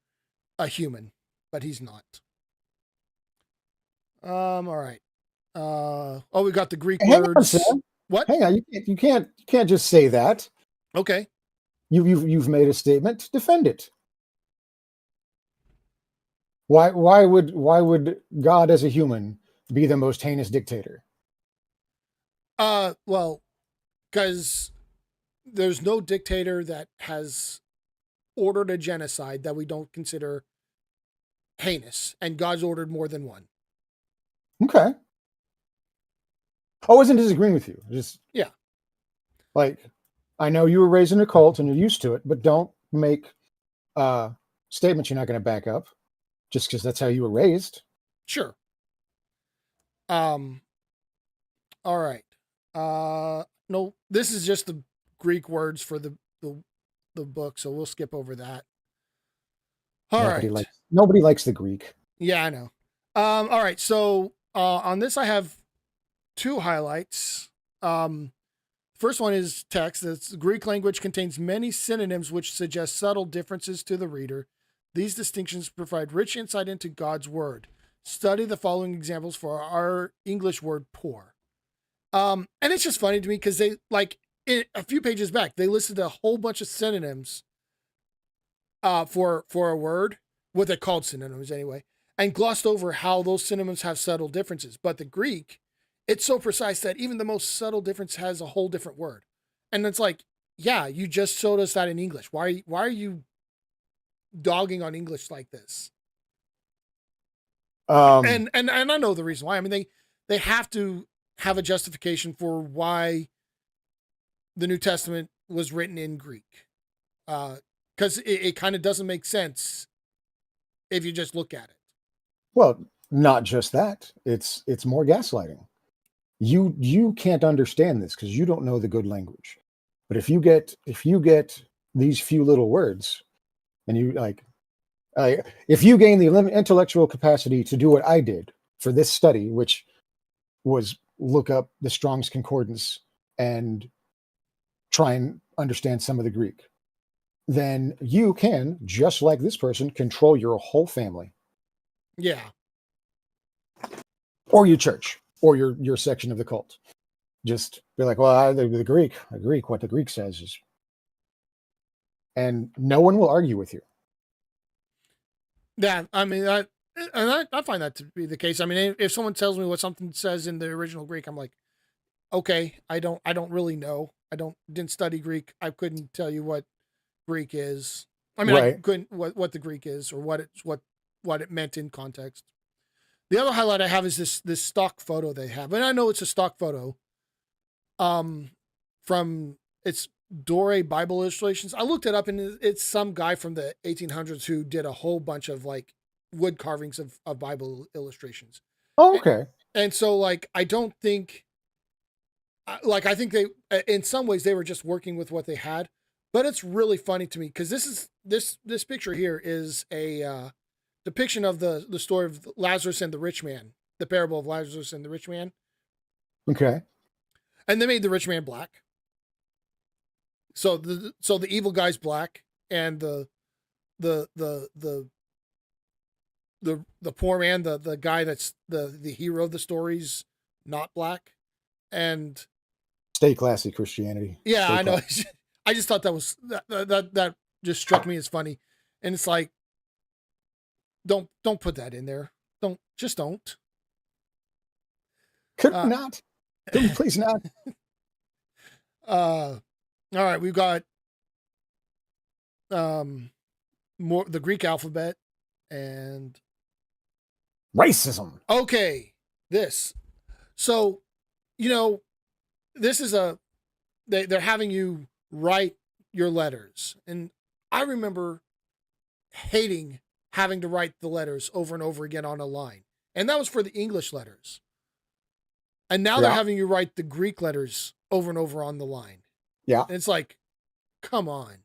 a human, but he's not. All right. We got the Greek Hang on, words. Sam. What? Hang on. You can't just say that. Okay. You've made a statement. Defend it. Why would God as a human be the most heinous dictator? Well, because there's no dictator that has ordered a genocide that we don't consider heinous, and God's ordered more than one. Okay. I wasn't disagreeing with you. Just Yeah. like I know you were raised in a cult and you're used to it, but don't make statements you're not going to back up just because that's how you were raised. Sure. All right. No, this is just the Greek words for the book, so we'll skip over that. All right. Nobody likes the Greek. Yeah, I know. All right. So on this, I have two highlights. First one is text. The Greek language contains many synonyms which suggest subtle differences to the reader. These distinctions provide rich insight into God's word. Study the following examples for our English word poor. And it's just funny to me because they a few pages back, they listed a whole bunch of synonyms for a word, what they're called synonyms anyway, and glossed over how those synonyms have subtle differences. But the Greek, it's so precise that even the most subtle difference has a whole different word. And it's like, yeah, you just showed us that in English. Why are you dogging on English like this? And I know the reason why. I mean, they have to have a justification for why the New Testament was written in Greek. Because it kind of doesn't make sense if you just look at it. Well, not just that. It's more gaslighting. You can't understand this because you don't know the good language. But if you get these few little words, and you if you gain the intellectual capacity to do what I did for this study, which was look up the Strong's Concordance and try and understand some of the Greek, then you can, just like this person, control your whole family. Yeah. Or your church, or your section of the cult. Just be like, well, the Greek, what the Greek says is, and no one will argue with you. Yeah, I mean, I find that to be the case. I mean, if someone tells me what something says in the original Greek, I'm like, okay, I don't really know. Didn't study Greek. I couldn't tell you what Greek is. I mean, right. I couldn't what the Greek is or what it meant in context. The other highlight I have is this stock photo they have, and I know it's a stock photo. From it's Dore Bible illustrations. I looked it up, and it's some guy from the 1800s who did a whole bunch of like wood carvings of Bible illustrations. Oh, okay. And so like I don't think like I think they in some ways they were just working with what they had, but it's really funny to me because this picture here is a depiction of the story of Lazarus and the rich man, the parable of Lazarus and the rich man, Okay. and they made the rich man black. So the evil guy's black, and the the the the poor man, the guy that's the hero of the story's not black, and Stay classy, Christianity. yeah, Stay I know. classy. I just thought that was that just struck me as funny, and it's like don't put that in there. Don't. Could we Uh, not? Could we please not? all right, we've got um more the Greek alphabet, and Racism. okay, this. So, you know, this is they're having you write your letters, and I remember hating having to write the letters over and over again on a line, and that was for the English letters. And now they're Yeah. having you write the Greek letters over and over on the line. Yeah. And it's like, come on.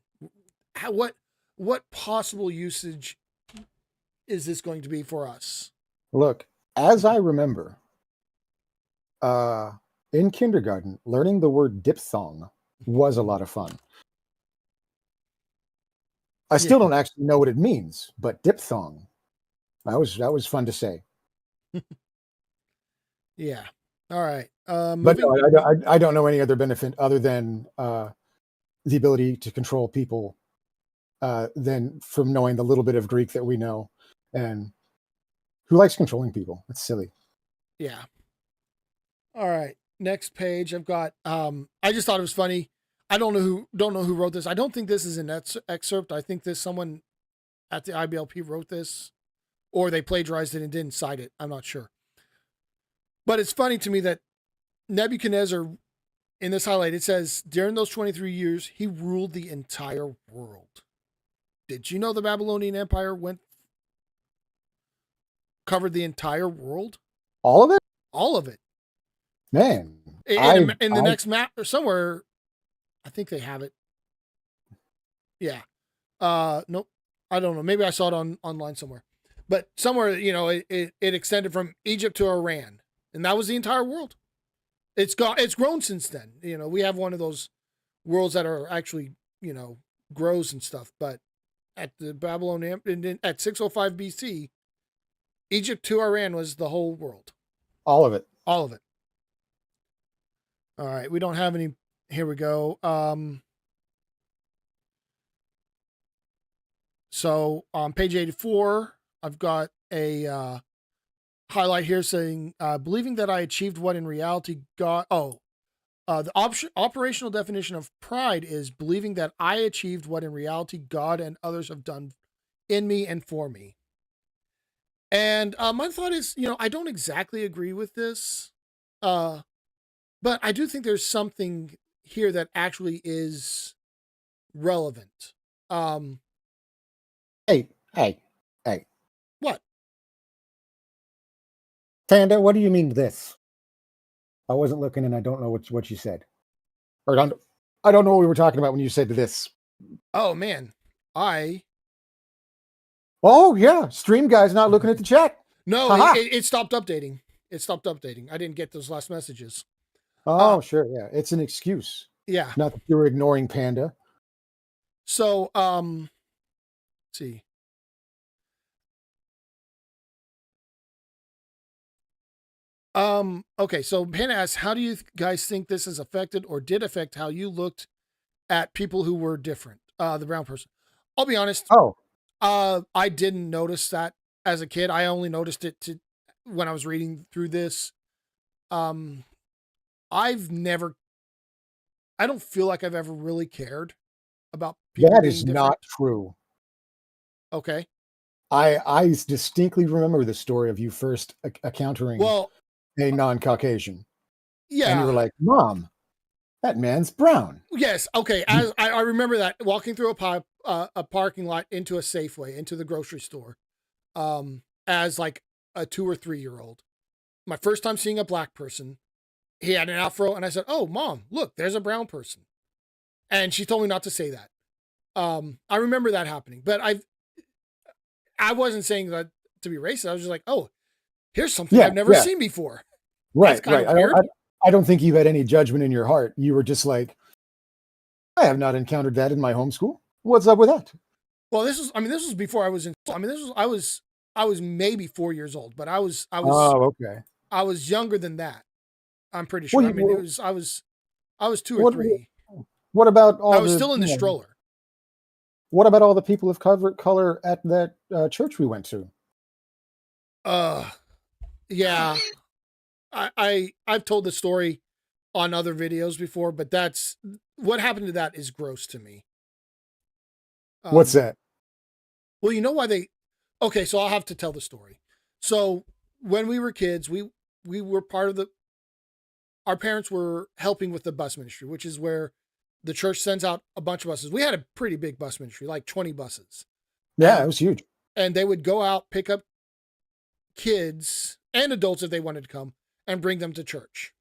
What possible usage is this going to be for us? Look, as I remember, in kindergarten, learning the word diphthong was a lot of fun. I still Yeah. don't actually know what it means, but diphthong, that was fun to say. Yeah. All right. But Moving. no, I don't know any other benefit other than the ability to control people than from knowing the little bit of Greek that we know. And who likes controlling people? It's silly. Yeah. All right. Next page. I've got. I just thought it was funny. I don't know who wrote this. I don't think this is an excerpt. I think this someone at the IBLP wrote this, or they plagiarized it and didn't cite it. I'm not sure. But it's funny to me that Nebuchadnezzar, in this highlight, it says during those 23 years, he ruled the entire world. Did you know the Babylonian Empire covered the entire world? All of it? All of it. Man. In the next map or somewhere, I think they have it. Yeah. Nope. I don't know. Maybe I saw it online somewhere. But somewhere, it extended from Egypt to Iran. And that was the entire world. It's grown since then. We have one of those worlds that are actually, grows and stuff. But at the Babylonian, at 605 BC, Egypt to Iran was the whole world. All of it. All of it. All right. We don't have any. Here we go. So on page 84, I've got a highlight here saying, believing that I achieved what in reality God. The operational definition of pride is believing that I achieved what in reality God and others have done in me and for me. And my thought is, I don't exactly agree with this, but I do think there's something here that actually is relevant. Hey. What? Panda, what do you mean this? I wasn't looking and I don't know what you said. Or I don't know what we were talking about when you said this. Oh man, Oh yeah, stream guy's not looking at the chat. No, it stopped updating. It stopped updating. I didn't get those last messages. Oh, sure, yeah. It's an excuse. Yeah. Not that you were ignoring Panda. So, let's see. Okay, so Panda asks, how do you guys think this has affected or did affect how you looked at people who were different? The brown person. I'll be honest. Oh. I didn't notice that as a kid. I only noticed it when I was reading through this. I don't feel like I've ever really cared about people That being is different. not true. Okay. I distinctly remember the story of you first encountering a non-Caucasian. Yeah. And you were like, Mom, that man's brown. Yes. Okay. As I remember that walking through a parking lot into a Safeway, into the grocery store, as like a 2 or 3 year old. my first time seeing a black person, he had an afro, and I said, "Oh, Mom, look, there's a brown person." And she told me not to say that. I remember that happening, but I wasn't saying that to be racist. I was just like, "Oh, here's something Yeah, I've never yeah. seen before." That's Right, kind right. of weird. I don't think you had any judgment in your heart. You were just like, I have not encountered that in my homeschool. What's up with that? Well, this was before I was in. I mean, I was maybe 4 years old, but Oh, okay. I was younger than that. I'm pretty Well, sure. I mean, I was two or what three. what about I all was the still in the stroller. what about all the people of color at that church we went to? Uh, yeah. I've told the story on other videos before, but that's what happened to that is gross to me. What's Um, that? well, you know why they? Okay, so I'll have to tell the story. So when we were kids, we were part of the. Our parents were helping with the bus ministry, which is where the church sends out a bunch of buses. We had a pretty big bus ministry, like 20 buses, Yeah, it and was huge. they would go out, pick up kids and adults if they wanted to come, and bring them to church.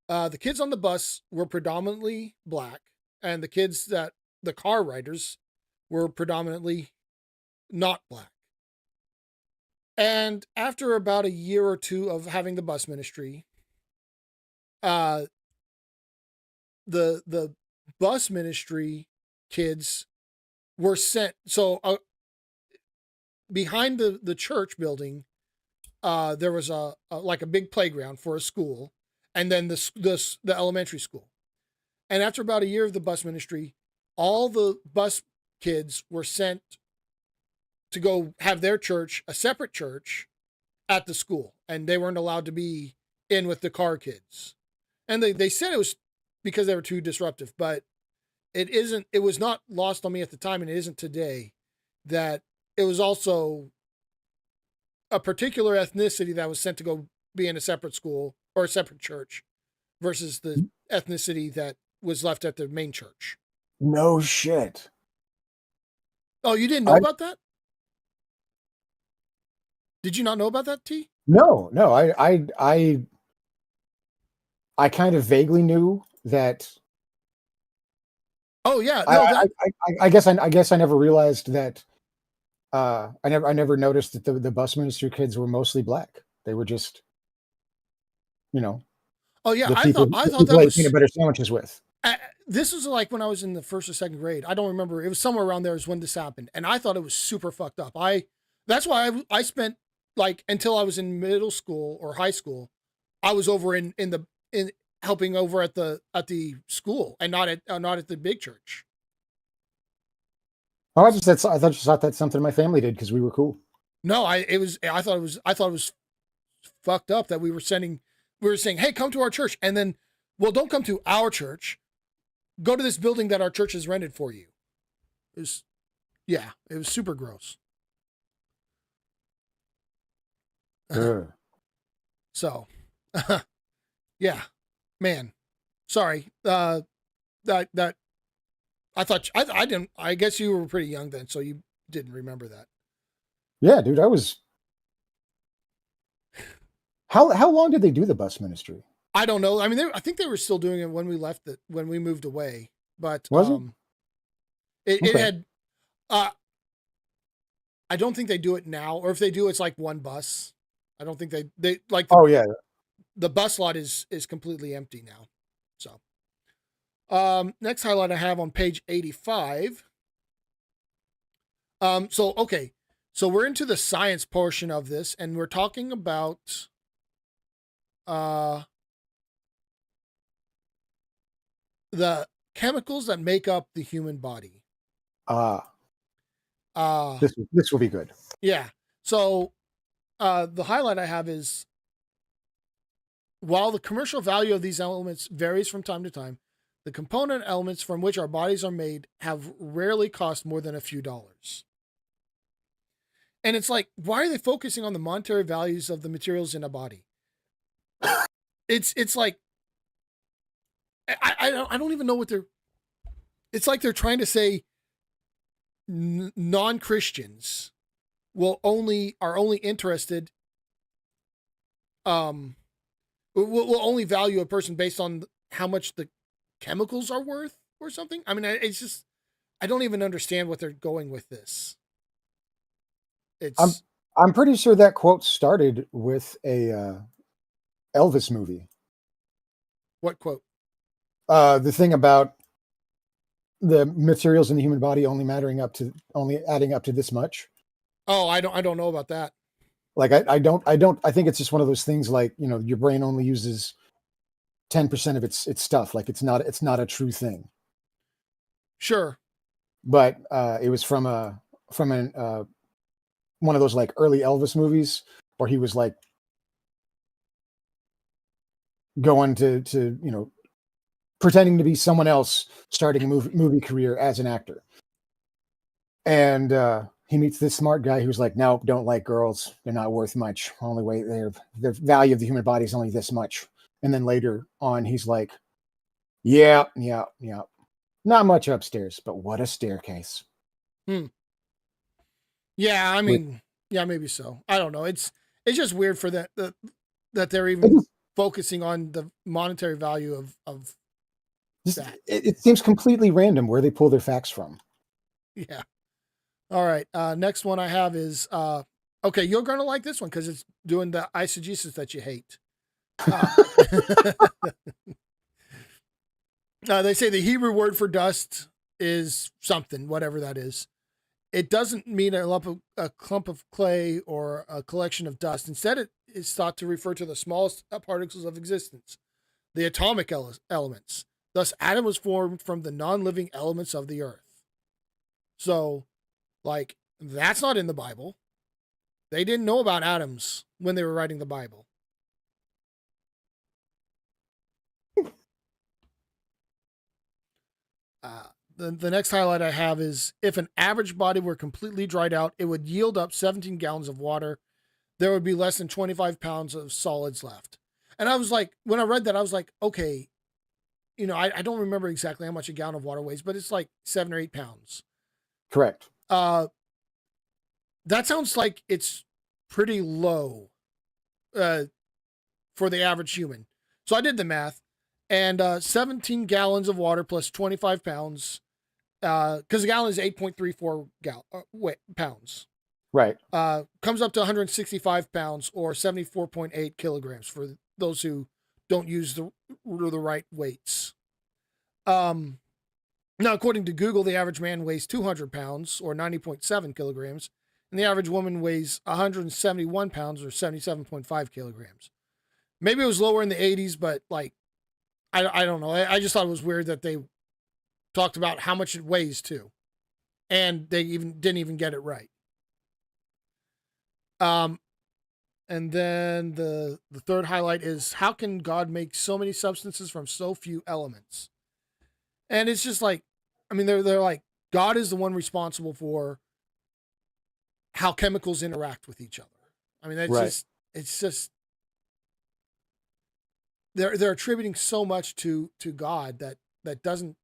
The kids on the bus were predominantly black, and the car riders were predominantly not black. And after about a year or two of having the bus ministry, uh, the bus ministry kids were sent. So behind the church building, there was a like a big playground for a school, and then the elementary school. And after about a year of the bus ministry, all the bus kids were sent to go have their church, a separate church, at the school, and they weren't allowed to be in with the car kids. And they said it was because they were too disruptive, but it isn't. It was not lost on me at the time, and it isn't today, that it was also a particular ethnicity that was sent to go be in a separate school or a separate church versus the ethnicity that was left at the main church. No shit. Oh, you didn't know I about that? Did you not know about that, T? no, no. I kind of vaguely knew that. Oh yeah, no, that. I guess I never realized that. I never noticed that the bus ministry kids were mostly black. They were just, you know, Oh yeah, I the thought people that I ate peanut was. butter sandwiches with. This was like when I was in the first or second grade. I don't remember. It was somewhere around there is when this happened, and I thought it was super fucked up. That's why I spent like until I was in middle school or high school, I was over in helping over at the school and not at the big church. Oh, I thought just thought that's something my family did because we were cool. No, I thought it was fucked up that we were saying, "Hey, come to our church." And then, well, don't come to our church. Go to this building that our church has rented for you. It was yeah, it was super gross. Ugh. So, yeah, man. Sorry. That I didn't I guess you were pretty young then, so you didn't remember that. Yeah, dude, I was. How long did they do the bus ministry? I don't know. I mean, I think they were still doing it when we moved away, but Was it it okay? had uh I don't think they do it now, or if they do, it's like one bus. I don't think they like Oh yeah, the bus lot is completely empty now. So, next highlight I have on page 85. So okay, so we're into the science portion of this, and we're talking about uh the chemicals that make up the human body. ah, Uh this will be good. yeah. So the highlight I have is while the commercial value of these elements varies from time to time, the component elements from which our bodies are made have rarely cost more than a few dollars. And it's like, why are they focusing on the monetary values of the materials in a body? It's like I don't even know what they're. It's like they're trying to say non Christians will only are only interested um, will only value a person based on how much the chemicals are worth or something. I mean, it's just I don't even understand what they're going with this. I'm It's I'm pretty sure that quote started with a Elvis movie. what quote? The thing about the materials in the human body only adding up to this much. Oh, I don't know about that. Like I think it's just one of those things like, your brain only uses 10% of its stuff. Like it's not a true thing. Sure. But it was from one of those like early Elvis movies where he was like going to pretending to be someone else starting a movie career as an actor. And he meets this smart guy who's like, no, don't like girls. They're not worth much. Only way the value of the human body is only this much. And then later on, he's like, yeah, yeah, yeah. Not much upstairs, but what a staircase. Hmm. Yeah, I With mean, yeah, maybe so. I don't know. It's just weird for that they're it even focusing on the monetary value of just that. it seems completely random where they pull their facts from. Yeah. All right. Next one I have is okay. You're gonna like this one because it's doing the eisegesis that you hate. Uh, they say the Hebrew word for dust is something, whatever that is. It doesn't mean a clump of clay or a collection of dust. Instead, it is thought to refer to the smallest particles of existence, the atomic elements. Thus, Adam was formed from the non-living elements of the earth. So, like, that's not in the Bible. They didn't know about atoms when they were writing the Bible. Uh, the next highlight I have is if an average body were completely dried out, it would yield up 17 gallons of water. There would be less than 25 pounds of solids left. And I was like, when I read that, I was like, okay, I don't remember exactly how much a gallon of water weighs, but it's like 7 or 8 pounds. Correct. That sounds like it's pretty low for the average human. So I did the math, and 17 gallons of water plus 25 pounds, because a gallon is 8.34 pounds. Right. Comes up to 165 pounds or 74.8 kilograms for those who don't use the right weights. Now, according to Google, the average man weighs 200 pounds or 90.7 kilograms, and the average woman weighs 171 pounds or 77.5 kilograms. Maybe it was lower in the 80s, but like, I don't know. I just thought it was weird that they talked about how much it weighs too, and they didn't even get it right. And then the third highlight is how can God make so many substances from so few elements? And it's just like, I mean, they're like God is the one responsible for how chemicals interact with each other. I mean, that's Right. just it's just they're attributing so much to God that doesn't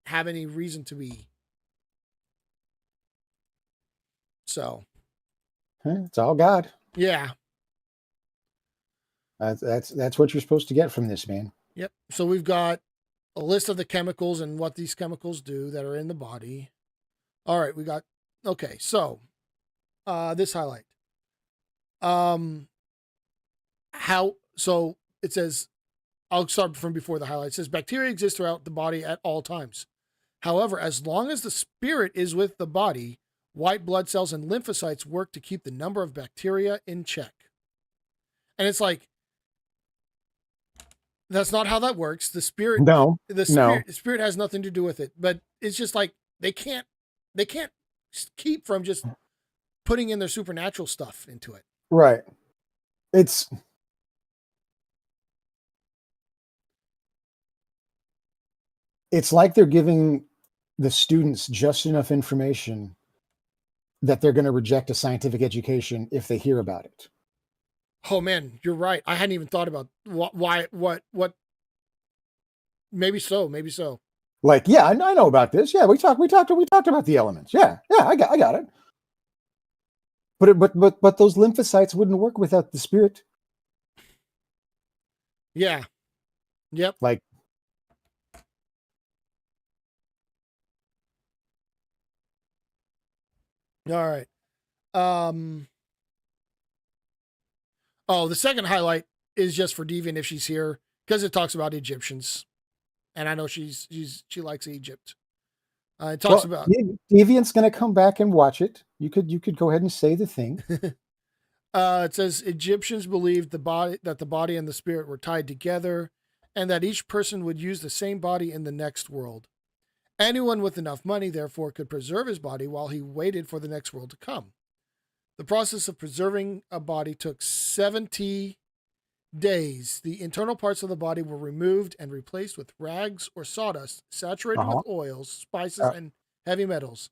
have any reason to be. So It's all God. yeah, That's what you're supposed to get from this, man. yep. So we've got a list of the chemicals and what these chemicals do that are in the body. All right, we got okay. So this highlight. How so it says I'll start from before the highlight. It says bacteria exist throughout the body at all times. However, as long as the spirit is with the body, white blood cells and lymphocytes work to keep the number of bacteria in check. And it's like that's not how that works. The spirit No, the no. spirit has nothing to do with it. But it's just like they can't keep from just putting in their supernatural stuff into it. Right. It's it's like they're giving the students just enough information that they're going to reject a scientific education if they hear about it. Oh man, you're right. I hadn't even thought about what. Maybe so. Maybe so. Like, yeah, I know about this. Yeah, we talked about the elements. Yeah, yeah, I got it. But those lymphocytes wouldn't work without the spirit. Yeah. Yep. Like, All right. Um. Oh, the second highlight is just for Deviant if she's here because it talks about Egyptians, and I know she likes Egypt. It talks well, about. Deviant's going to come back and watch it. You could go ahead and say the thing. It says Egyptians believed the body and the spirit were tied together, and that each person would use the same body in the next world. Anyone with enough money, therefore, could preserve his body while he waited for the next world to come. The process of preserving a body took 70 days. The internal parts of the body were removed and replaced with rags or sawdust saturated with Uh-huh. oils, spices, Uh, and heavy metals.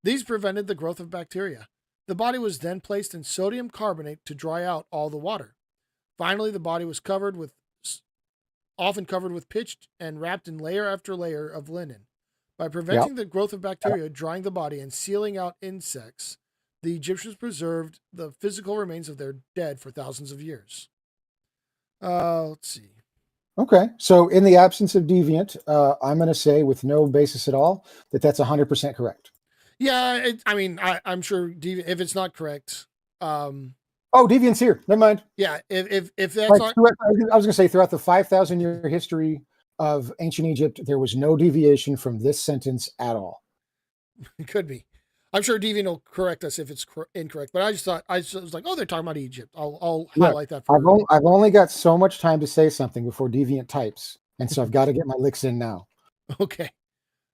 These prevented the growth of bacteria. The body was then placed in sodium carbonate to dry out all the water. Finally, the body was often covered with pitch and wrapped in layer after layer of linen. By yeah. preventing the growth of bacteria, drying the body, and sealing out insects, the Egyptians preserved the physical remains of their dead for thousands of years. Let's see. Okay. So, in the absence of Deviant, I'm going to say, with no basis at all, that that's 100% correct. Yeah, I'm sure if it's not correct, Oh, Deviant's here. Never mind. yeah, if that's Like, not, I was going to say, throughout the 5,000-year history of ancient Egypt, there was no deviation from this sentence at all. it could be. I'm sure Deviant will correct us if it's incorrect. But I just was like, oh, they're talking about Egypt. I'll Look, highlight that I've for. only, I've only got so much time to say something before Deviant types, and so I've got to get my licks in now. Okay.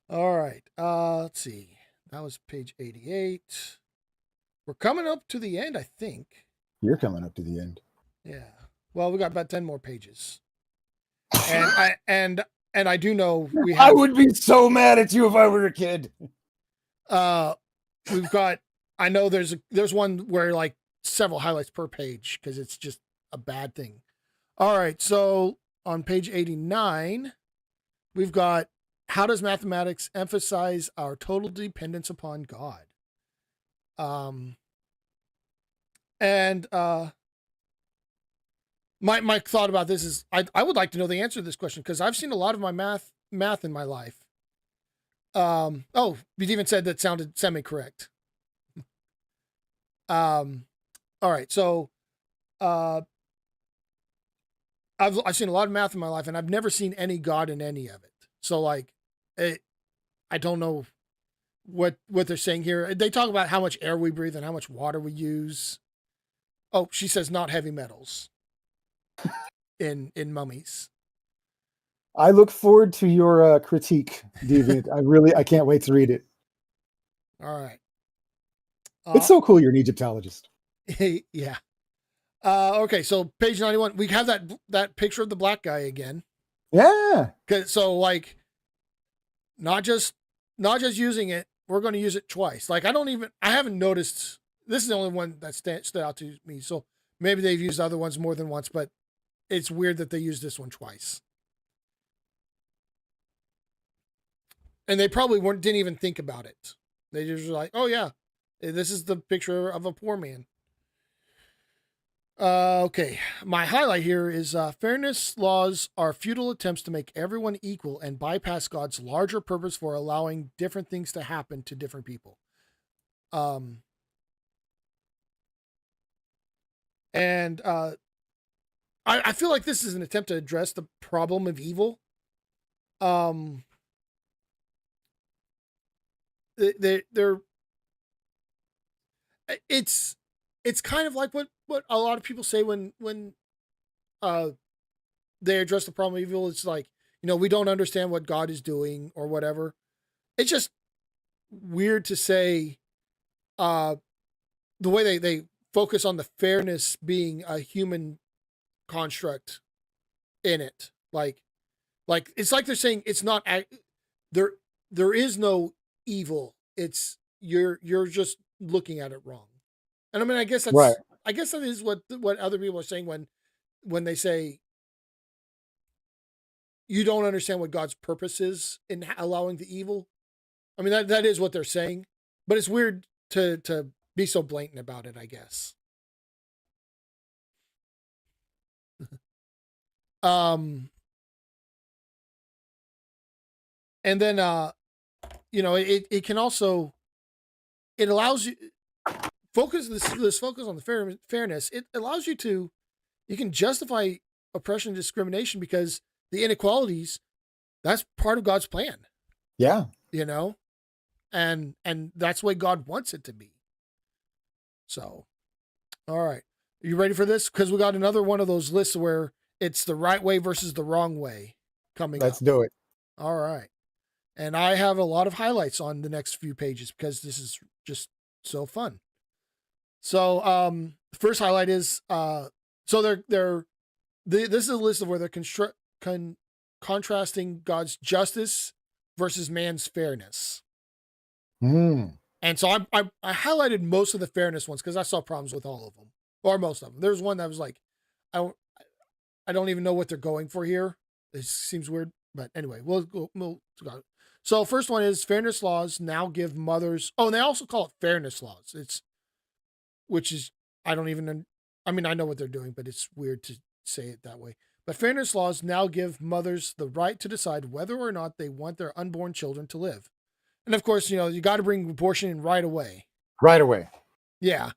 All right. Let's see. That was page 88. We're coming up to the end, I think. You're coming up to the end. Yeah. Well, we got about 10 more pages. And I do know we I have would be so mad at you if I were a kid. uh we've got I know there's one where like several highlights per page because it's just a bad thing. All right, so on page 89, we've got how does mathematics emphasize our total dependence upon God? Um and my thought about this is I would like to know the answer to this question because I've seen a lot of my math in my life. Oh, you even said that sounded semi correct. Um, all right, so uh, I've seen a lot of math in my life, and I've never seen any God in any of it. So like, I don't know what they're saying here. They talk about how much air we breathe and how much water we use. Oh, she says not heavy metals in mummies. I look forward to your critique, Deviant. I can't wait to read it. All right. It's Uh, so cool you're an Egyptologist. yeah. Okay, so page 91, we have that picture of the black guy again. Yeah. So like, not just using it, we're going to use it twice. Like I haven't noticed. This is the only one that stood out to me. So maybe they've used other ones more than once, but it's weird that they used this one twice. And they probably didn't even think about it. They just were like, oh yeah, this is the picture of a poor man. Okay, my highlight here is fairness laws are futile attempts to make everyone equal and bypass God's larger purpose for allowing different things to happen to different people. Um, and I feel like this is an attempt to address the problem of evil. Um, they're it's kind of like what a lot of people say when uh they address the problem of evil. It's like, we don't understand what God is doing or whatever. It's just weird to say uh the way they focus on the fairness being a human construct in it. Like it's like they're saying it's not there there is no evil. It's you're just looking at it wrong. And I mean, Right. I guess that is what other people are saying when they say you don't understand what God's purpose is in allowing the evil. I mean, that is what they're saying, but it's weird to be so blatant about it, I guess. Um, and then it can also, it allows you focus this focus on the fairness. It allows you to, you can justify oppression and discrimination because the inequalities, that's part of God's plan, Yeah. you know, and that's the way God wants it to be. So, all right, are you ready for this? Because we got another one of those lists where it's the right way versus the wrong way coming Let's up. do it. All right, and I have a lot of highlights on the next few pages because this is just so fun. So, the first highlight is so this is a list of where they're contrasting God's justice versus man's fairness. Mm. And so I highlighted most of the fairness ones because I saw problems with all of them, or most of them. There's one that was like, I don't even know what they're going for here. It seems weird, but anyway, we'll go. So first one is fairness laws now give mothers. Oh, and they also call it fairness laws. Which is, I don't even. I mean, I know what they're doing, but it's weird to say it that way. But fairness laws now give mothers the right to decide whether or not they want their unborn children to live. And of course, you got to bring abortion in right away. Right away. Yeah.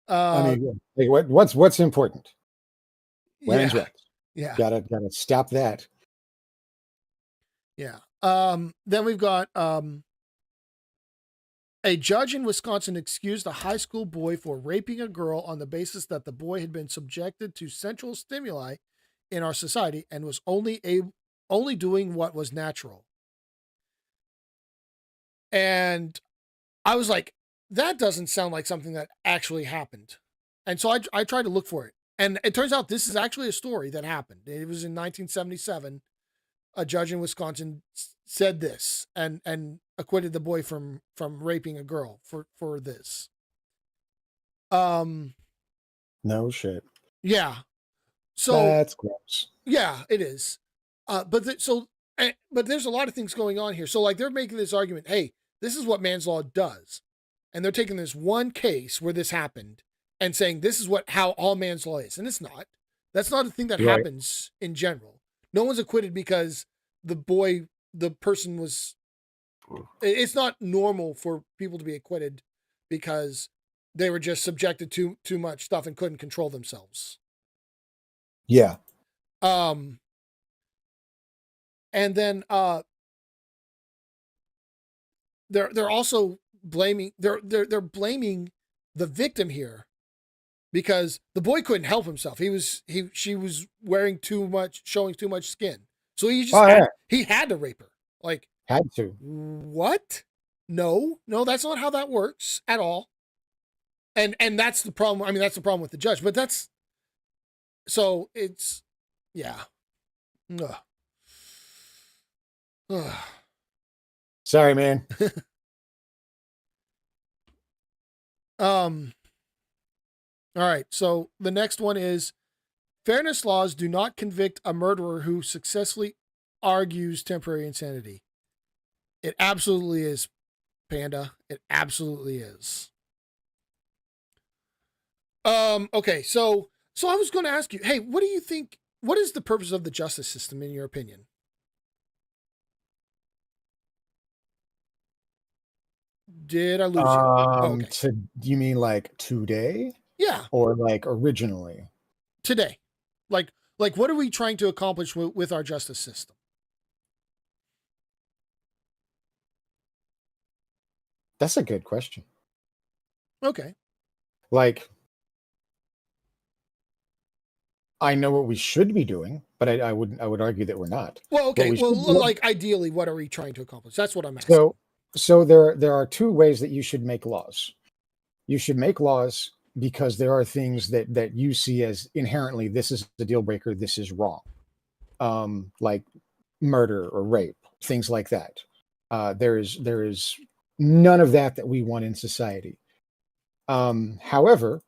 I mean, like, what's important? Women's yeah. rights. Yeah. Gotta stop that. Yeah. Then we've got a judge in Wisconsin excused a high school boy for raping a girl on the basis that the boy had been subjected to sensual stimuli in our society and was only doing what was natural. And I was like, that doesn't sound like something that actually happened. And so I tried to look for it. And it turns out this is actually a story that happened. It was in 1977. A judge in Wisconsin said this and acquitted the boy from raping a girl for this. No shit. Yeah. So That's gross. yeah, it is. But there's a lot of things going on here. So like they're making this argument, hey, this is what man's law does. And they're taking this one case where this happened and saying this is how all man's law is. And it's not. That's not a thing that happens in general. No one's acquitted because the person was, it's not normal for people to be acquitted because they were just subjected to too much stuff and couldn't control themselves. Yeah. And then they're also blaming they're blaming the victim here because the boy couldn't help himself. She was showing too much skin. So he just he had to rape her. Like, had to. What? No, that's not how that works at all. And that's the problem. I mean, that's the problem with the judge, but so it's, yeah. Ugh. Ugh. Sorry, man. All right. So the next one is fairness laws do not convict a murderer who successfully argues temporary insanity. It absolutely is, Panda. It absolutely is. Okay. So I was going to ask you, hey, what do you think? What is the purpose of the justice system in your opinion? Did I lose you? Okay. You mean like today? Yeah. Or like originally? Today. Like what are we trying to accomplish with our justice system? That's a good question. Okay. Like, I know what we should be doing, but I would argue that we're not. Well, okay. Well, like ideally, what are we trying to accomplish? That's what I'm asking. So there are two ways that you should make laws. You should make laws because there are things that you see as inherently, this is the deal breaker, this is wrong. Like murder or rape, things like that. There is none of that we want in society. However,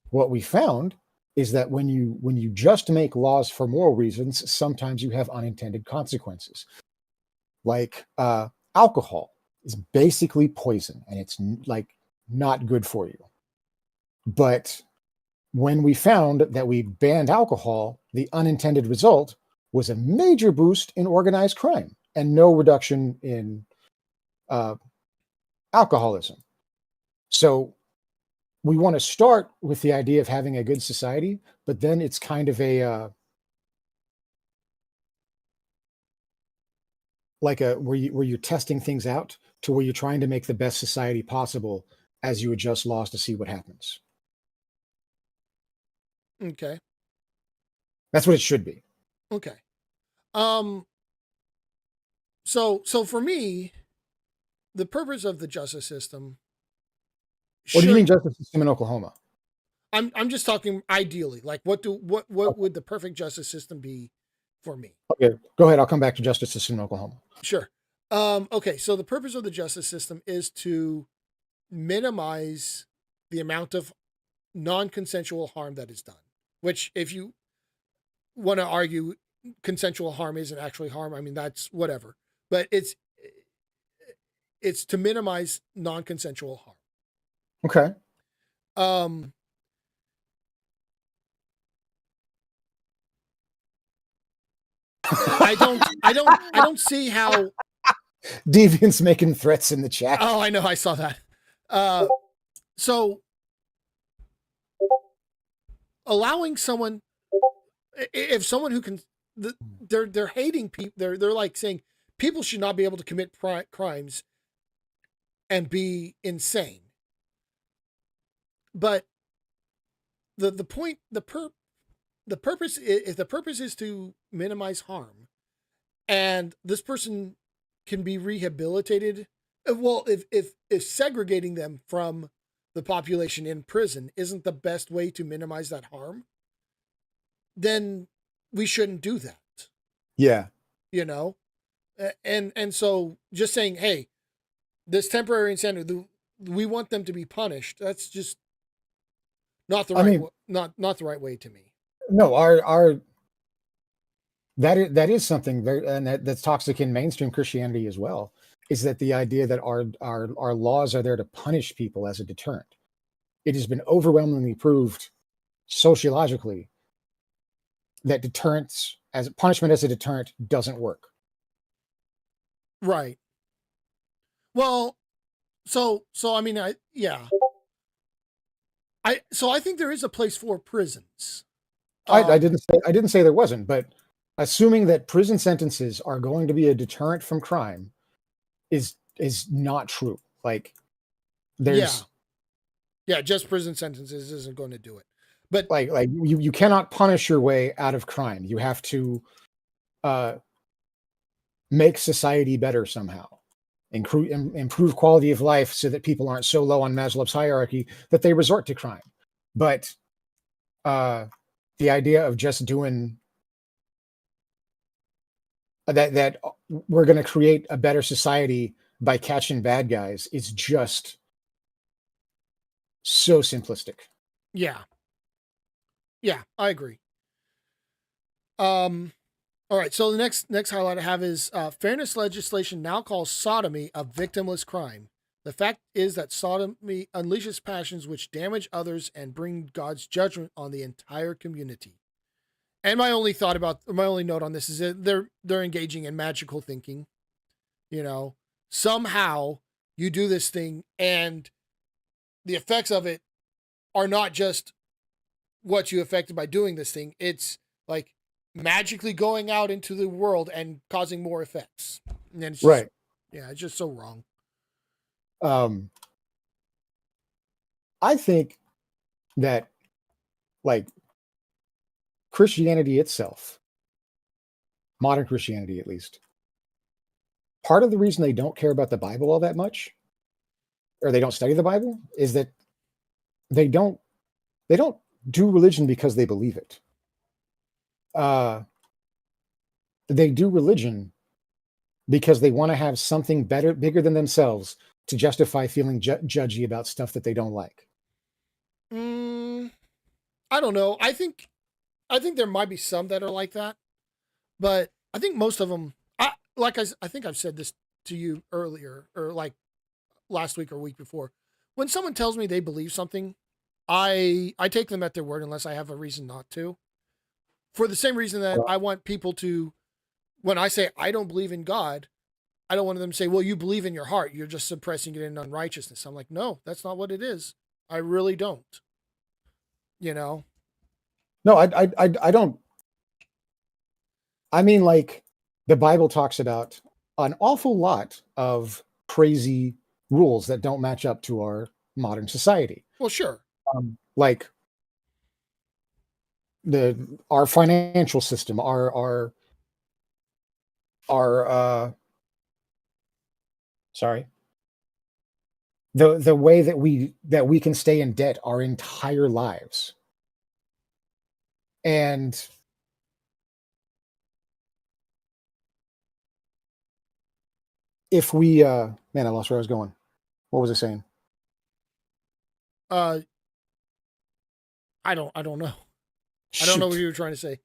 what we found is that when you just make laws for moral reasons, sometimes you have unintended consequences. Like alcohol is basically poison, and it's like not good for you. But when we found that we banned alcohol, the unintended result was a major boost in organized crime and no reduction in uh, alcoholism. So we want to start with the idea of having a good society, but then it's kind of a like a where you're testing things out to where you're trying to make the best society possible as you adjust laws to see what happens. Okay. That's what it should be. Okay. Um. So for me, the purpose of the justice system What do you mean should. justice system in Oklahoma? I'm just talking ideally. Like, what would the perfect justice system be for me? Okay, go ahead. I'll come back to justice system in Oklahoma. Sure. Okay. So the purpose of the justice system is to minimize the amount of non-consensual harm that is done. Which, if you want to argue consensual harm isn't actually harm, I mean that's whatever. But it's to minimize non-consensual harm. Okay. Um, I don't see how. Deviants making threats in the chat. Oh, I know, I saw that. So allowing someone, if someone who can, they're hating people. They're like saying people should not be able to commit crimes and be insane. But the point the purpose, if the purpose is to minimize harm, and this person can be rehabilitated, well, if segregating them from the population in prison isn't the best way to minimize that harm, then we shouldn't do that. Yeah. You know, and so just saying, hey, this temporary insanity, we want them to be punished. That's just not the I right mean, not the right way to me. no, our that is something very, and that's toxic in mainstream Christianity as well, is that the idea that our laws are there to punish people as a deterrent. It has been overwhelmingly proved sociologically that deterrence as punishment as a deterrent doesn't work. Right. Well, so I mean, I yeah. I think there is a place for prisons. I Um, didn't say there wasn't, but assuming that prison sentences are going to be a deterrent from crime is not true. Like yeah. there's Yeah, just prison sentences isn't going to do it. But like you cannot punish your way out of crime. You have to uh make society better somehow. Improve quality of life so that people aren't so low on Maslow's hierarchy that they resort to crime. But uh the idea of just doing that we're going to create a better society by catching bad guys is just so simplistic. yeah. Yeah, I agree. Um all right, so the next highlight I have is fairness legislation now calls sodomy a victimless crime. The fact is that sodomy unleashes passions which damage others and bring God's judgment on the entire community. And my only note on this is that they're engaging in magical thinking. You know, somehow you do this thing, and the effects of it are not just what you affected by doing this thing. It's like magically going out into the world and causing more effects. And then it's just, Right. yeah, it's just so wrong. Um, I think that like Christianity itself, modern Christianity at least, part of the reason they don't care about the Bible all that much, or they don't study the Bible, is that they don't they don't do religion because they believe it. Uh, they do religion because they want to have something better, bigger than themselves to justify feeling judgy about stuff that they don't like. Mm, I don't know. I think there might be some that are like that, but I think most of them. I think I've said this to you earlier, or like last week or week before. When someone tells me they believe something, I take them at their word unless I have a reason not to. For the same reason that Well, I want people to, when I say I don't believe in God, I don't want them to say, well, you believe in your heart. You're just suppressing it in unrighteousness. I'm like, no, that's not what it is. I really don't. You know? no, I don't. I mean, like the Bible talks about an awful lot of crazy rules that don't match up to our modern society. Well, sure. Like our financial system, our sorry, the way that we can stay in debt our entire lives. And if we man, I lost where I was going. What was I saying? Uh, I don't know. I don't know what Shoot. you were trying to say.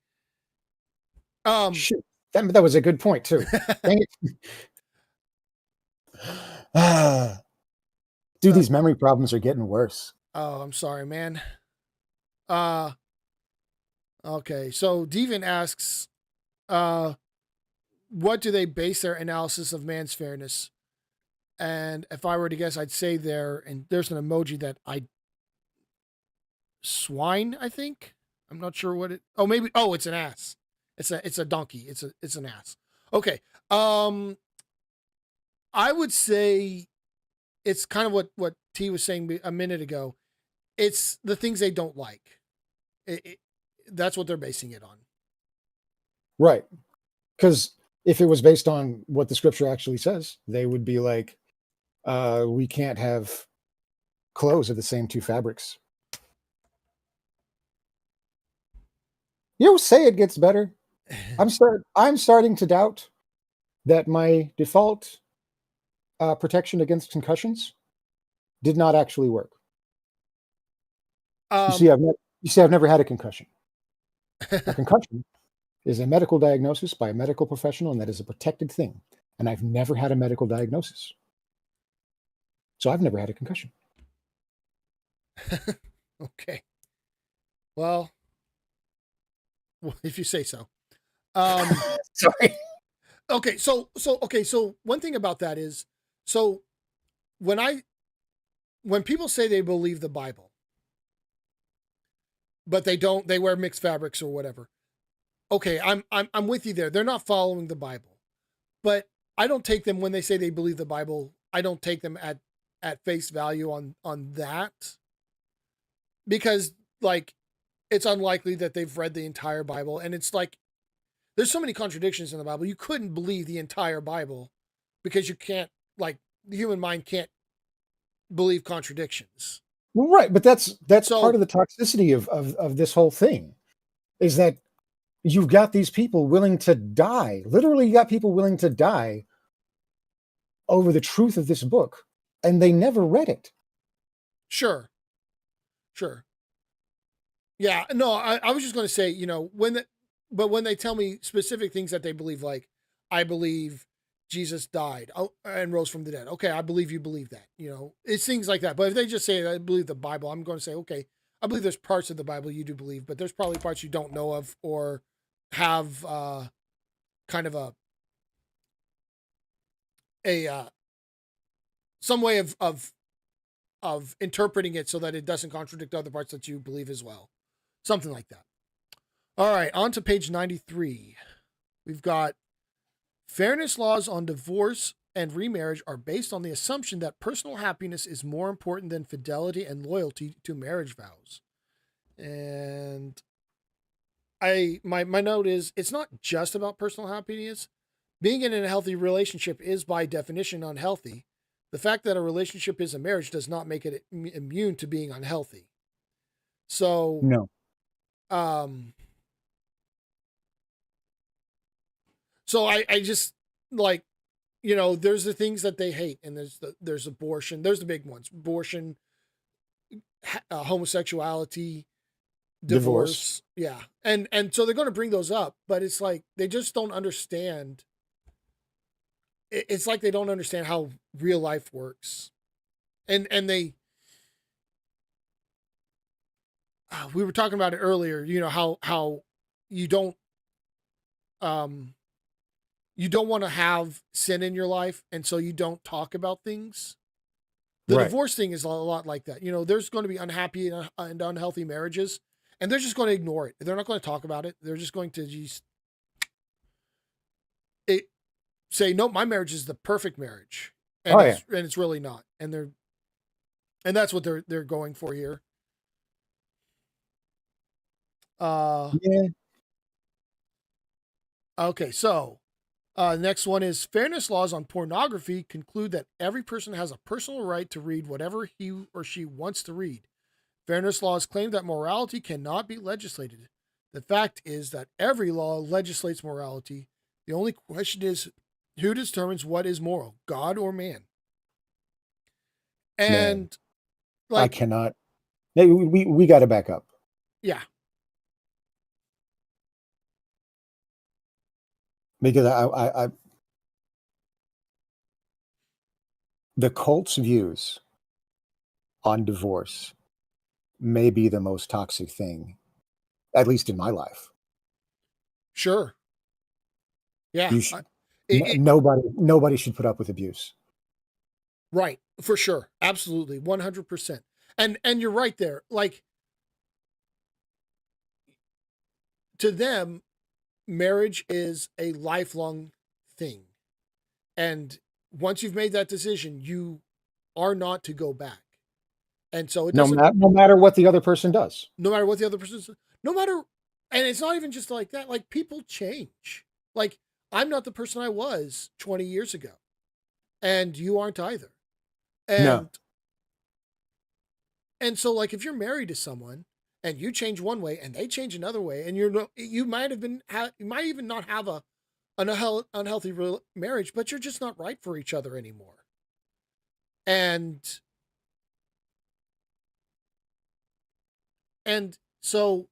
Um, Shoot. That was a good point too. Dang it. Ah, dude, uh, these memory problems are getting worse. oh, I'm sorry, man. Uh, okay. So Devin asks, uh, what do they base their analysis of man's fairness? And if I were to guess, I'd say there, and there's an emoji that I swine, I think. I'm not sure what it. Oh, maybe. Oh, it's an ass. It's a donkey. It's an ass. Okay. Um, I would say it's kind of what T was saying a minute ago. It's the things they don't like. It, that's what they're basing it on. Right. Because if it was based on what the scripture actually says, they would be like, we can't have clothes of the same two fabrics. You say it gets better. I'm starting to doubt that my default protection against concussions did not actually work. You see, um, I've never had a concussion. A concussion is a medical diagnosis by a medical professional, and that is a protected thing. And I've never had a medical diagnosis, so I've never had a concussion. okay. Well, if you say so. Um, Sorry. okay. So one thing about that is, so when I when people say they believe the Bible, but they don't, they wear mixed fabrics or whatever. Okay, I'm with you there. They're not following the Bible, but I don't take them when they say they believe the Bible. I don't take them at face value on that, because like it's unlikely that they've read the entire Bible, and it's like there's so many contradictions in the Bible. You couldn't believe the entire Bible because you can't, like, the human mind can't believe contradictions. Right, but that's part So of the toxicity of this whole thing is that you've got these people willing to die. Literally, you got people willing to die over the truth of this book, and they never read it. sure, sure. Yeah, no, I was just going to say, but when they tell me specific things that they believe, like, I believe Jesus died, and rose from the dead. Okay, I believe you believe that. It's things like that. But if they just say I believe the Bible, I'm going to say, okay, I believe there's parts of the Bible you do believe, but there's probably parts you don't know of or have kind of a some way of interpreting it so that it doesn't contradict other parts that you believe as well. Something like that. All right, on to page 93. We've got fairness laws on divorce and remarriage are based on the assumption that personal happiness is more important than fidelity and loyalty to marriage vows. And my note is it's not just about personal happiness. Being in a healthy relationship is by definition unhealthy. The fact that a relationship is a marriage does not make it immune to being unhealthy. So, No. um, I just like, there's the things that they hate, and there's abortion. There's the big ones: abortion, homosexuality, Divorce. divorce. Yeah, and so they're going to bring those up, but it's like they just don't understand. It's like they don't understand how real life works, and they we were talking about it earlier, you know, how you don't um you don't want to have sin in your life, and so you don't talk about things. The Right. divorce thing is a lot like that. You know, there's going to be unhappy and unhealthy marriages, and they're just going to ignore it. They're not going to talk about it. They're just going to just it, say, "No, my marriage is the perfect marriage," Oh yeah. and it's really not. And that's what they're going for here. Uh, Yeah. okay, so next one is fairness laws on pornography conclude that every person has a personal right to read whatever he or she wants to read. Fairness laws claim that morality cannot be legislated. The fact is that every law legislates morality. The only question is who determines what is moral, God or man? Man, And I like, cannot. Hey, we got to back up yeah, because the cult's views on divorce may be the most toxic thing, at least in my life. sure. Yeah. You should, It, nobody should put up with abuse. right. For sure. Absolutely. 100%. And you're right there. Like, to them, marriage is a lifelong thing. And once you've made that decision, you are not to go back. And so it doesn't, No matter what the other person does. no matter what the other person's, no matter, and it's not even just like that. Like, people change. Like, I'm not the person I was 20 years ago, and you aren't either. No. And so, like, if you're married to someone and you change one way and they change another way, and you might have been, you might even not have an unhealthy marriage, but you're just not right for each other anymore. And so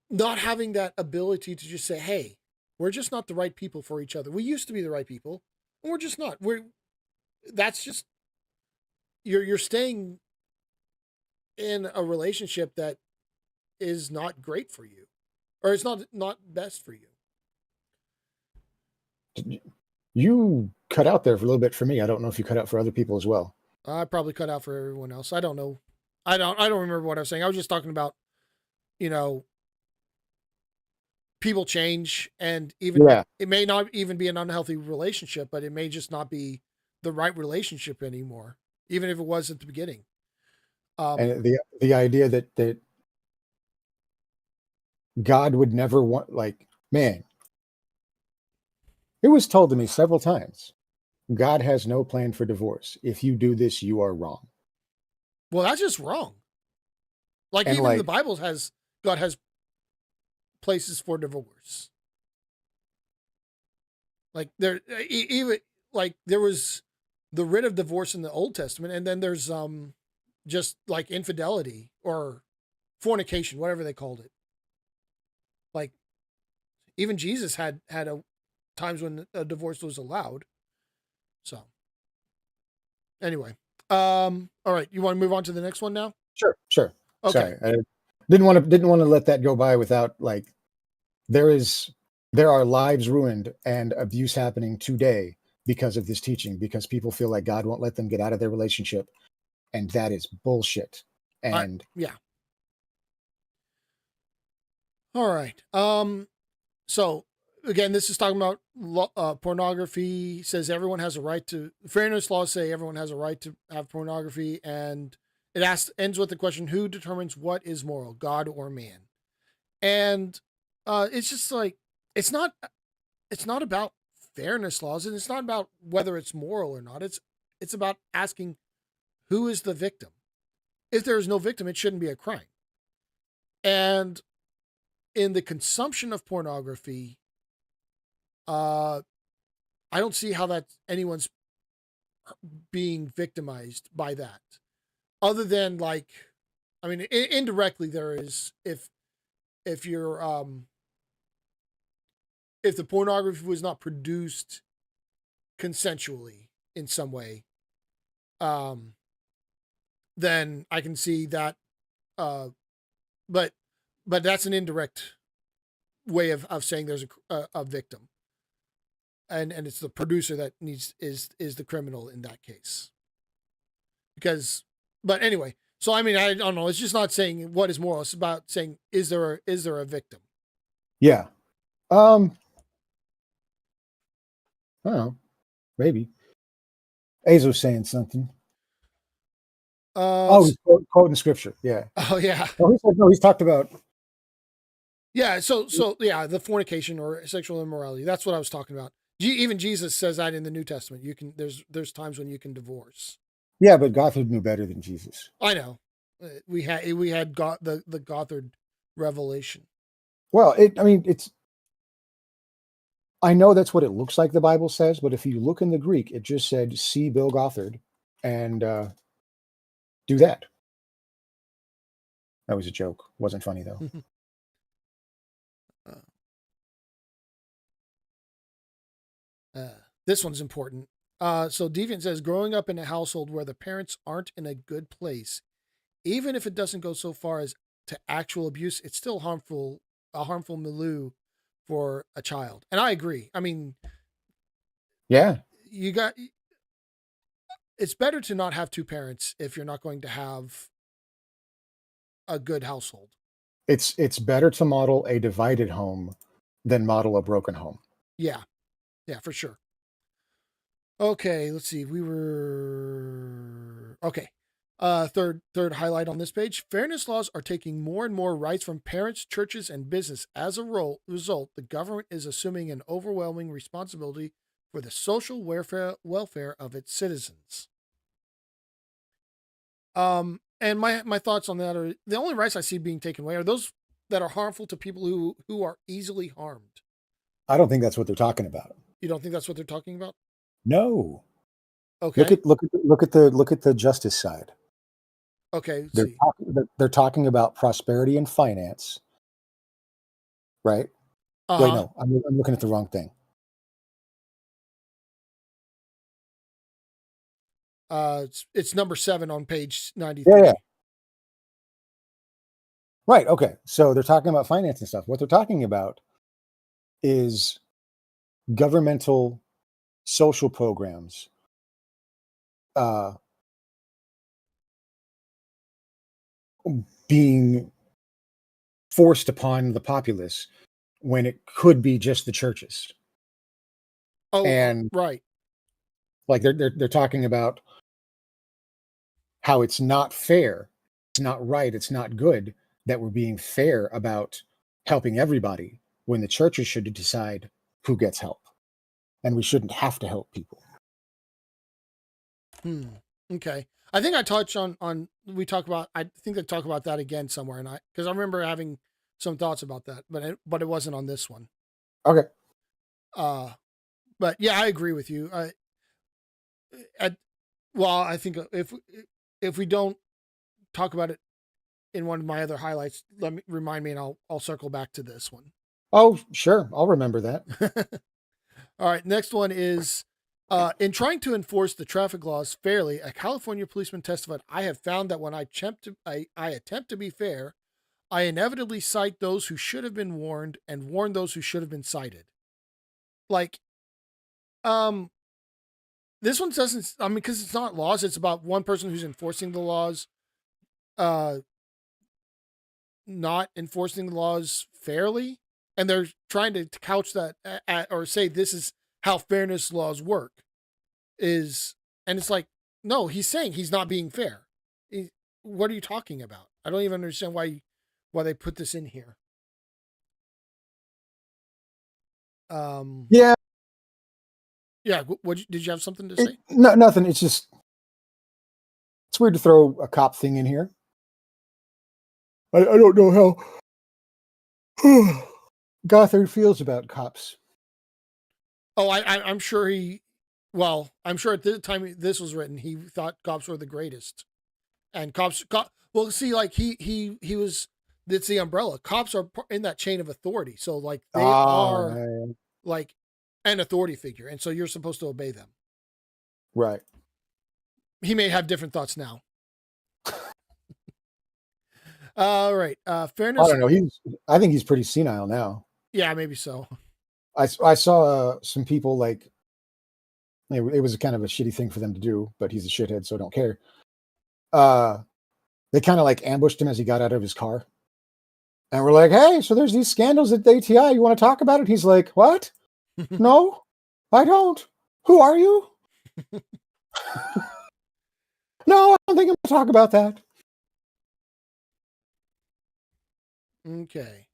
not having that ability to just say, "Hey, we're just not the right people for each other. We used to be the right people, and we're just not. We're That's just you're staying in a relationship that is not great for you, or it's not best for you." You cut out there for a little bit for me. I don't know if you cut out for other people as well. I probably cut out for everyone else. I don't know. I don't remember what I was saying. I was just talking about, you know, people change, and even Yeah. it may not even be an unhealthy relationship, but it may just not be the right relationship anymore, even if it was at the beginning. Um, And the idea that God would never want, like, man, it was told to me several times. God has no plan for divorce. If you do this, you are wrong. well, that's just wrong. Like, And even in the like, Bible has God has places for divorce. Like, there, even like there was the writ of divorce in the Old Testament, and then there's just like infidelity or fornication, whatever they called it. Like, even Jesus had a times when a divorce was allowed. So anyway, all right, you want to move on to the next one now? sure, sure. Okay, Sorry, I didn't want to let that go by without, like, there is there are lives ruined and abuse happening today because of this teaching, because people feel like God won't let them get out of their relationship, and that is bullshit. And yeah, all right. So again, this is talking about pornography. Says everyone has a right to fairness laws say everyone has a right to have pornography, and it ends with the question: who determines what is moral, God or man? And it's just like it's not it's not about fairness laws, and it's not about whether it's moral or not. It's about asking who is the victim. If there is no victim, it shouldn't be a crime. And in the consumption of pornography, uh, I don't see how that anyone's being victimized by that, other than, like, I mean, indirectly there is, if you're if the pornography was not produced consensually in some way, um, then I can see that But that's an indirect way of saying there's a victim, and it's the producer that is the criminal in that case. Because, but anyway, so I mean, I don't know. It's just not saying what is moral. It's about saying is there a victim? Yeah. I don't know. Maybe. Azo's saying something. He's quoting scripture. Yeah. Oh yeah. No, he's talked about. Yeah. So yeah, the fornication or sexual immorality. That's what I was talking about. Even Jesus says that in the New Testament. You can there's times when you can divorce. Yeah, but Gothard knew better than Jesus. I know. We had got the Gothard revelation. Well, I know that's what it looks like the Bible says, but if you look in the Greek, it just said, see Bill Gothard and do that. That was a joke. Wasn't funny, though. This one's important. So Deviant says, growing up in a household where the parents aren't in a good place, even if it doesn't go so far as to actual abuse, it's still a harmful milieu for a child. And I agree. I mean, yeah, it's better to not have two parents if you're not going to have a good household. It's better to model a divided home than model a broken home. Yeah, for sure. Okay, let's see. Okay. Third highlight on this page. Fairness laws are taking more and more rights from parents, churches, and business. As a result, the government is assuming an overwhelming responsibility for the social welfare of its citizens. And my thoughts on that are the only rights I see being taken away are those that are harmful to people who are easily harmed. I don't think that's what they're talking about. You don't think that's what they're talking about? No. Okay. Look at the justice side. Okay. They're talking about prosperity and finance, right? Uh-huh. Wait, no, I'm looking at the wrong thing. It's number 7 on page 93. Yeah. Right. Okay. So they're talking about finance and stuff. What they're talking about is governmental social programs being forced upon the populace when it could be just the churches. Oh, and right. Like they're talking about how it's not fair, it's not right, it's not good that we're being fair about helping everybody when the churches should decide who gets help, and we shouldn't have to help people. Okay. I think I touched on we talk about, I think they talk about that again somewhere, and because I remember having some thoughts about that, but it wasn't on this one. Okay. But yeah, I agree with you. I think if we don't talk about it in one of my other highlights, remind me, and I'll circle back to this one. Oh, sure, I'll remember that. All right, next one is in trying to enforce the traffic laws fairly, a California policeman testified, I have found that when I attempt to be fair, I inevitably cite those who should have been warned and warn those who should have been cited. Like, this one doesn't, I mean, because it's not laws, it's about one person who's enforcing the laws, not enforcing the laws fairly. And they're trying to couch that or say this is how fairness laws work and it's like, no, he's saying he's not being fair. What are you talking about? I don't even understand why they put this in here. Yeah. What did you have something to say? No, nothing. It's just, it's weird to throw a cop thing in here. I don't know how Gothard feels about cops. Oh, I'm sure I'm sure at the time this was written, he thought cops were the greatest. And well, see, like he was, it's the umbrella. Cops are in that chain of authority. So like they are like an authority figure. And so you're supposed to obey them. Right. He may have different thoughts now. All right. I Fairness. don't know. I think he's pretty senile now. Yeah, maybe so. I saw some people like it was kind of a shitty thing for them to do, but he's a shithead, so I don't care. Uh, they kind of like ambushed him as he got out of his car, and we're like, "Hey, so there's these scandals at the ATI. You want to talk about it?" He's like, "What? No, I don't. Who are you? No, I don't think I'm going to talk about that." Okay.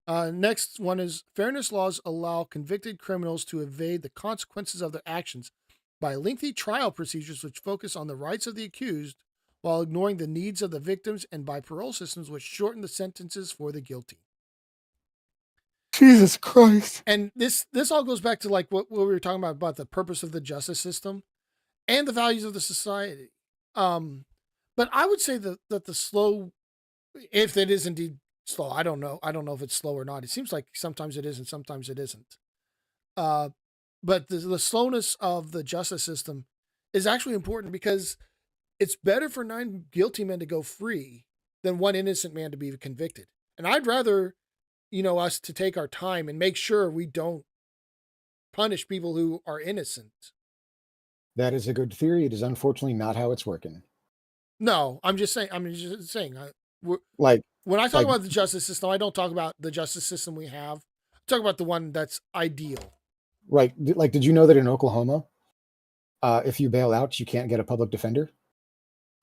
Next one is fairness laws allow convicted criminals to evade the consequences of their actions by lengthy trial procedures which focus on the rights of the accused while ignoring the needs of the victims, and by parole systems which shorten the sentences for the guilty. Jesus Christ. And this all goes back to like what we were talking about the purpose of the justice system and the values of the society. But I would say that the slow, if it is indeed slow, I don't know. I don't know if it's slow or not. It seems like sometimes it is and sometimes it isn't. Uh, but the slowness of the justice system is actually important because it's better for 9 guilty men to go free than one innocent man to be convicted. And I'd rather, us to take our time and make sure we don't punish people who are innocent. That is a good theory. It is unfortunately not how it's working. No, I'm just saying. Like, When I talk like, about the justice system, I don't talk about the justice system we have. I talk about the one that's ideal. right. Like, did you know that in Oklahoma, if you bail out, you can't get a public defender?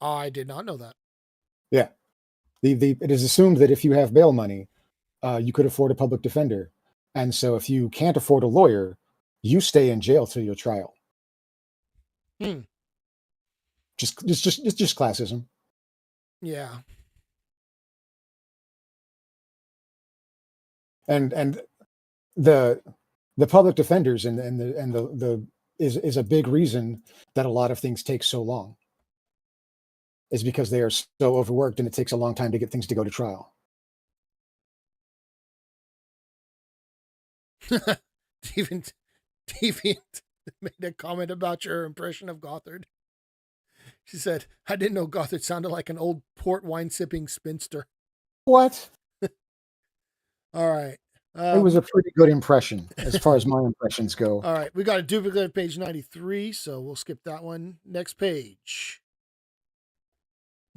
I did not know that. Yeah. It is assumed that if you have bail money, you could afford a public defender. And so if you can't afford a lawyer, you stay in jail till your trial. Hmm. It's just classism. Yeah. And the public defenders and the is a big reason that a lot of things take so long. Is because they are so overworked and it takes a long time to get things to go to trial. Deviant, Deviant made a comment about your impression of Gothard. She said, I didn't know Gothard sounded like an old port wine sipping spinster. What? All right. It was a pretty good impression as far as my impressions go. All right. We got a duplicate of page 93, so we'll skip that one. Next page.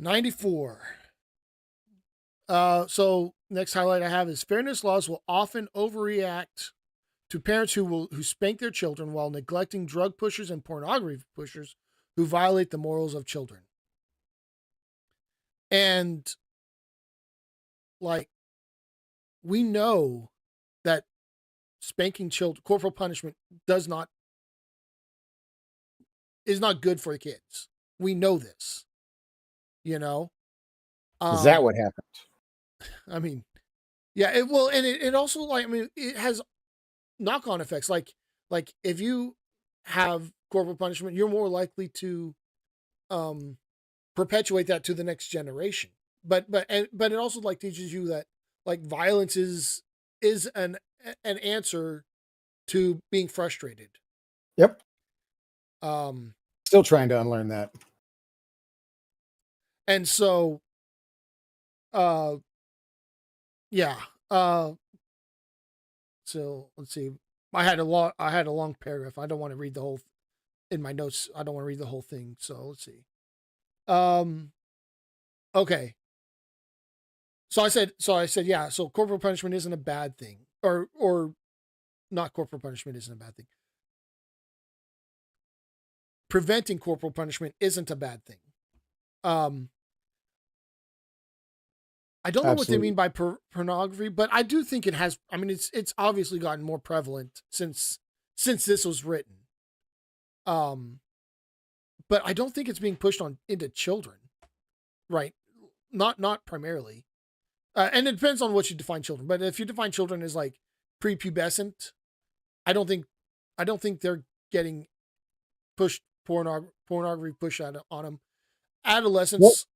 94. So next highlight I have is fairness laws will often overreact to parents who spank their children while neglecting drug pushers and pornography pushers who violate the morals of children. And like we know that spanking children, corporal punishment is not good for the kids. We know this. Is that what happened? I mean, yeah, it also it has knock-on effects. Like if you have corporal punishment, you're more likely to perpetuate that to the next generation. But it also like teaches you that like violence is an answer to being frustrated. Yep. Um Still trying to unlearn that. and so yeah. So let's see. I had a long paragraph. I don't want to read the whole in my notes. I don't want to read the whole thing. So let's see. Okay. So I said, yeah, so corporal punishment isn't a bad thing. Or not corporal punishment isn't a bad thing. Preventing corporal punishment isn't a bad thing. I don't know what they mean by pornography, but I do think it has. I mean, it's obviously gotten more prevalent since this was written. But I don't think it's being pushed on into children, right? Not primarily, and it depends on what you define children. But if you define children as like prepubescent, I don't think they're getting pushed pornography push on them. Adolescents,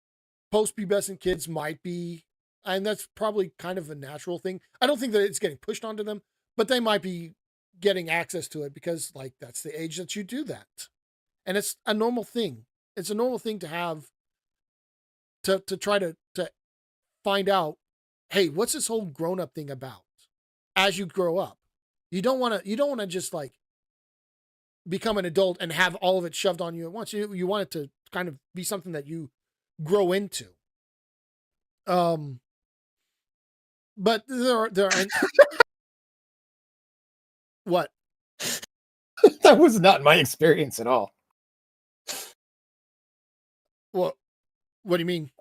post-pubescent kids might be, and that's probably kind of a natural thing. I don't think that it's getting pushed onto them, but they might be getting access to it because like that's the age that you do that. And it's a normal thing. It's a normal thing to have to try to find out, hey, what's this whole grown up thing about as you grow up. You don't want to just like become an adult and have all of it shoved on you at once. You want it to kind of be something that you grow into. But there are what? That was not my experience at all. What do you mean?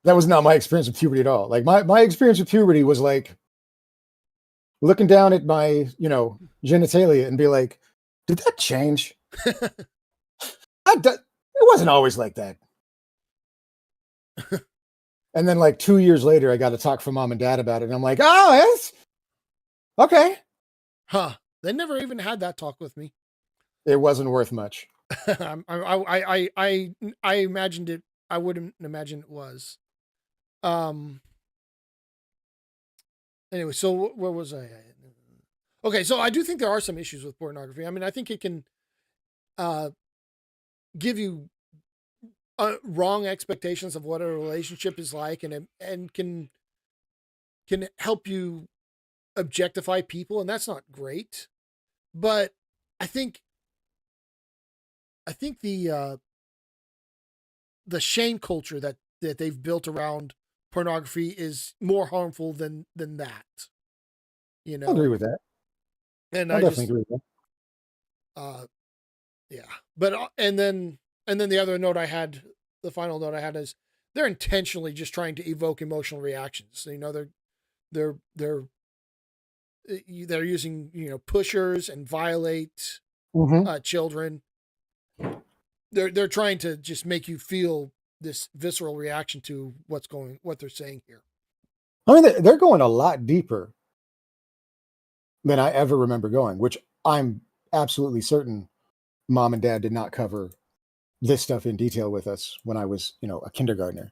That was not my experience with puberty at all. Like my experience with puberty was like looking down at my, genitalia and be like, did that change? It wasn't always like that. And then like 2 years later, I got to talk from mom and dad about it. And I'm like, oh, yes. Okay. Huh. They never even had that talk with me. It wasn't worth much. I imagined it. I wouldn't imagine it was. Anyway, so where was I? Okay, so I do think there are some issues with pornography. I mean, I think it can give you wrong expectations of what a relationship is like, and can help you objectify people, and that's not great. But I think the shame culture that they've built around pornography is more harmful than that. You I agree know, with that. and I I definitely just agree with yeah. But and then the other note I had, the final note I had is they're intentionally just trying to evoke emotional reactions. So, they're using pushers and violate that. children. They're trying to just make you feel this visceral reaction to what they're saying here. I mean, they're going a lot deeper than I ever remember going, which I'm absolutely certain mom and dad did not cover this stuff in detail with us when I was, a kindergartner.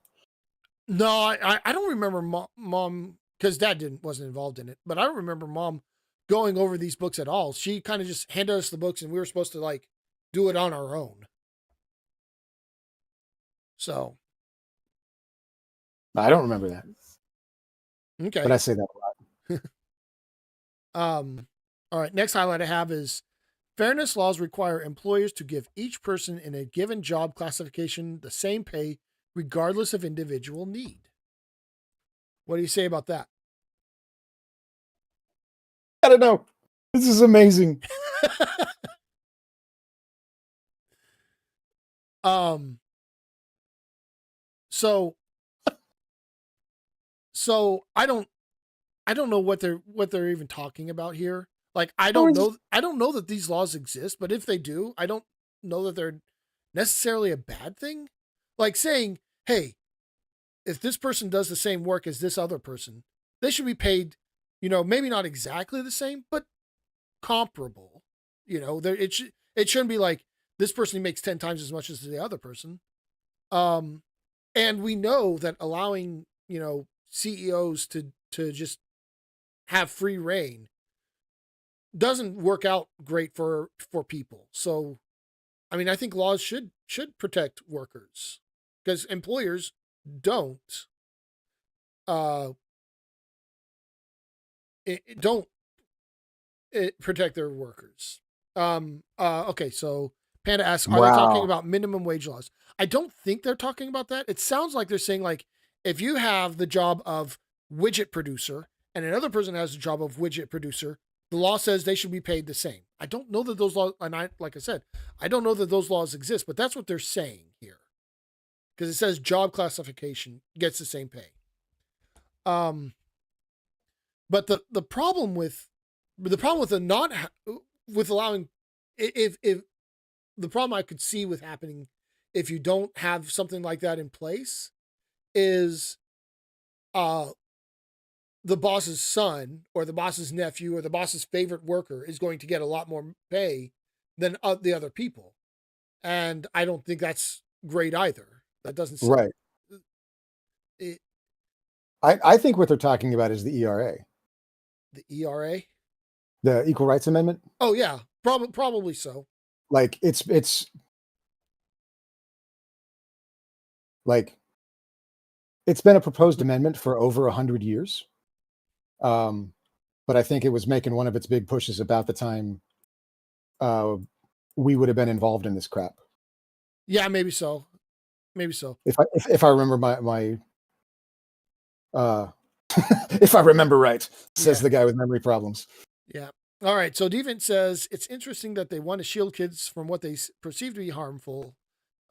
No, I don't remember mom, because dad wasn't involved in it, but I don't remember mom going over these books at all. She kind of just handed us the books and we were supposed to like do it on our own. So I don't remember that, okay. but I say that a lot. All right. Next highlight I have is fairness laws require employers to give each person in a given job classification the same pay, regardless of individual need. What do you say about that? I don't know. This is amazing. So I don't know what they're even talking about here. Like I don't know that these laws exist, but if they do, I don't know that they're necessarily a bad thing. Like saying, "Hey, if this person does the same work as this other person, they should be paid, maybe not exactly the same, but comparable." It shouldn't be like this person makes 10 times as much as the other person. And we know that allowing, CEOs to just have free reign doesn't work out great for people. So, I mean, I think laws should protect workers, because employers don't don't protect their workers. Okay, so Panda asks, are they talking Wow. about minimum wage laws? I don't think they're talking about that. It sounds like they're saying like if you have the job of widget producer and another person has the job of widget producer, the law says they should be paid the same. I don't know that those laws, and like I said, I don't know that those laws exist, but that's what they're saying here, because it says job classification gets the same pay. But the problem with the not with allowing, if the problem I could see with happening if you don't have something like that in place is the boss's son or the boss's nephew or the boss's favorite worker is going to get a lot more pay than the other people. And I don't think that's great either. That doesn't Right. it, I think what they're talking about is the ERA, the ERA. the Equal Rights Amendment. Oh yeah, probably so. Like it's like It's been a proposed amendment for over 100 years. But I think it was making one of its big pushes about the time uh, we would have been involved in this crap. Yeah, maybe so. Maybe so. If I remember my uh, if I remember right, says Yeah. the guy with memory problems. Yeah. All right. So Deviant says it's interesting that they want to shield kids from what they perceive to be harmful,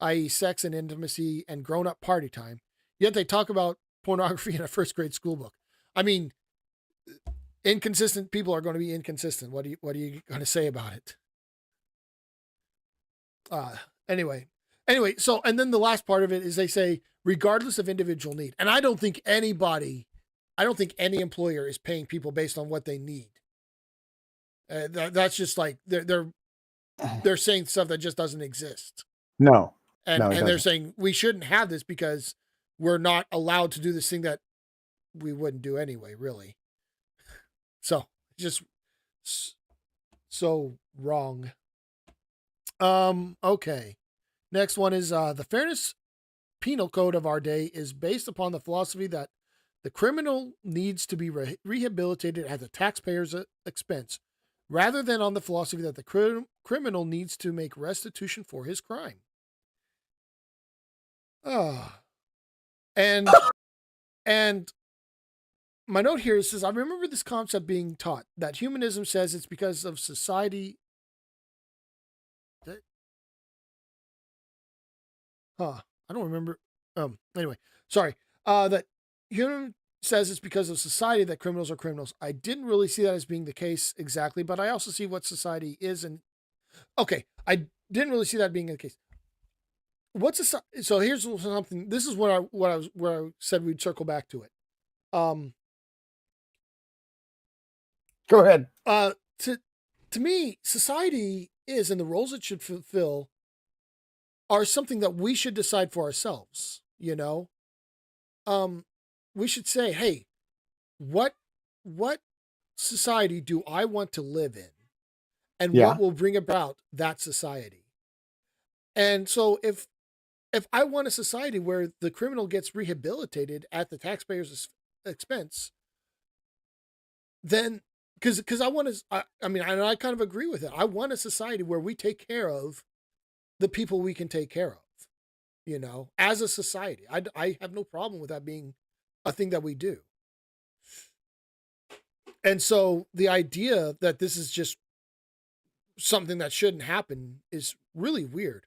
i.e., sex and intimacy and grown-up party time. Yet they talk about pornography in a first grade school book. I mean, inconsistent people are going to be inconsistent. What are you going to say about it? Anyway. So and then the last part of it is they say regardless of individual need, and I don't think any employer is paying people based on what they need. That's just like they're saying stuff that just doesn't exist. No, and it they're doesn't. saying we shouldn't have this because we're not allowed to do this thing that we wouldn't do anyway, really. So just so wrong. Okay. Next one is the fairness penal code of our day is based upon the philosophy that the criminal needs to be rehabilitated at the taxpayer's expense, rather than on the philosophy that the criminal needs to make restitution for his crime. And my note here says, I remember this concept being taught that humanism says it's because of society. I don't remember. Anyway, sorry. That human says it's because of society that criminals are criminals. I didn't really see that as being the case exactly, but I also see what society is. And okay, I didn't really see that being the case. So here's something. This is where I said we'd circle back to it. Go ahead. To me, society is, and the roles it should fulfill are something that we should decide for ourselves. You know, we should say, hey, what society do I want to live in, and what will bring about that society? And so if I want a society where the criminal gets rehabilitated at the taxpayer's expense, then because I want to, I kind of agree with it. I want a society where we take care of the people we can take care of, you know, as a society. I have no problem with that being a thing that we do. And so the idea that this is just something that shouldn't happen is really weird.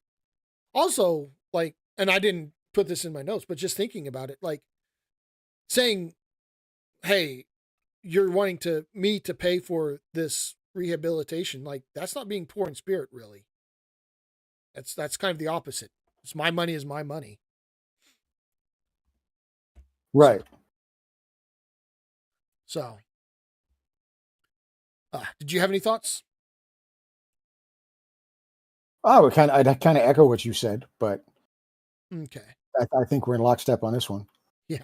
Also, like, and I didn't put this in my notes, but just thinking about it, like saying, hey, you're wanting me to pay for this rehabilitation, like that's not being poor in spirit, really. That's kind of the opposite. It's my money is my money. Right. So did you have any thoughts? I'd kind of echo what you said, but Okay. I think we're in lockstep on this one. Yeah.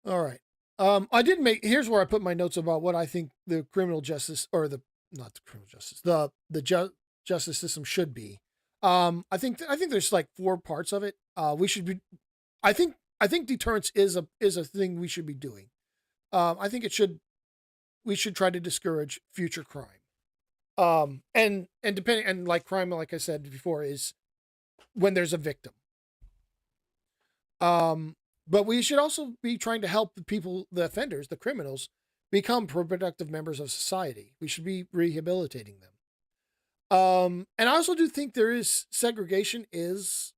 All right. I did here's where I put my notes about what I think the criminal justice or not the criminal justice, the justice system should be. I think there's like 4 parts of it. We should be, I think deterrence is a thing we should be doing. I think we should try to discourage future crime. And depending, and like crime, like I said before, is when there's a victim. But we should also be trying to help the offenders, the criminals, become productive members of society. We should be rehabilitating them. And I also do think segregation is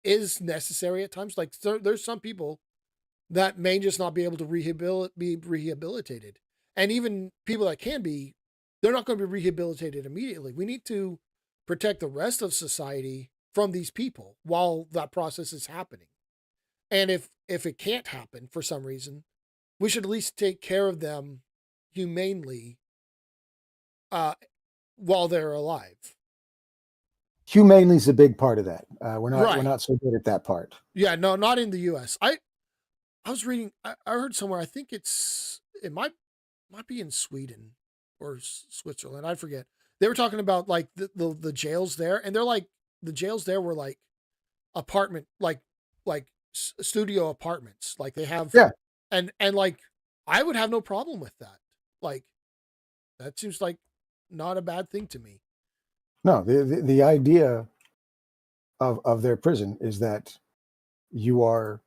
necessary at times. Like there's some people that may just not be able to be rehabilitated. And even people that can be, they're not going to be rehabilitated immediately. We need to protect the rest of society from these people while that process is happening. And if it can't happen for some reason, we should at least take care of them humanely while they're alive. Humanely is a big part of that. We're Right. not so good at that part. Yeah, no, not in the U.S. I was reading. I heard somewhere. I think it might be in Sweden or Switzerland. I forget. They were talking about like the jails there, and they're like the jails there were like apartment like studio apartments. Like they have, Yeah. and like I would have no problem with that. Like that seems like not a bad thing to me. No, the idea of their prison is that you are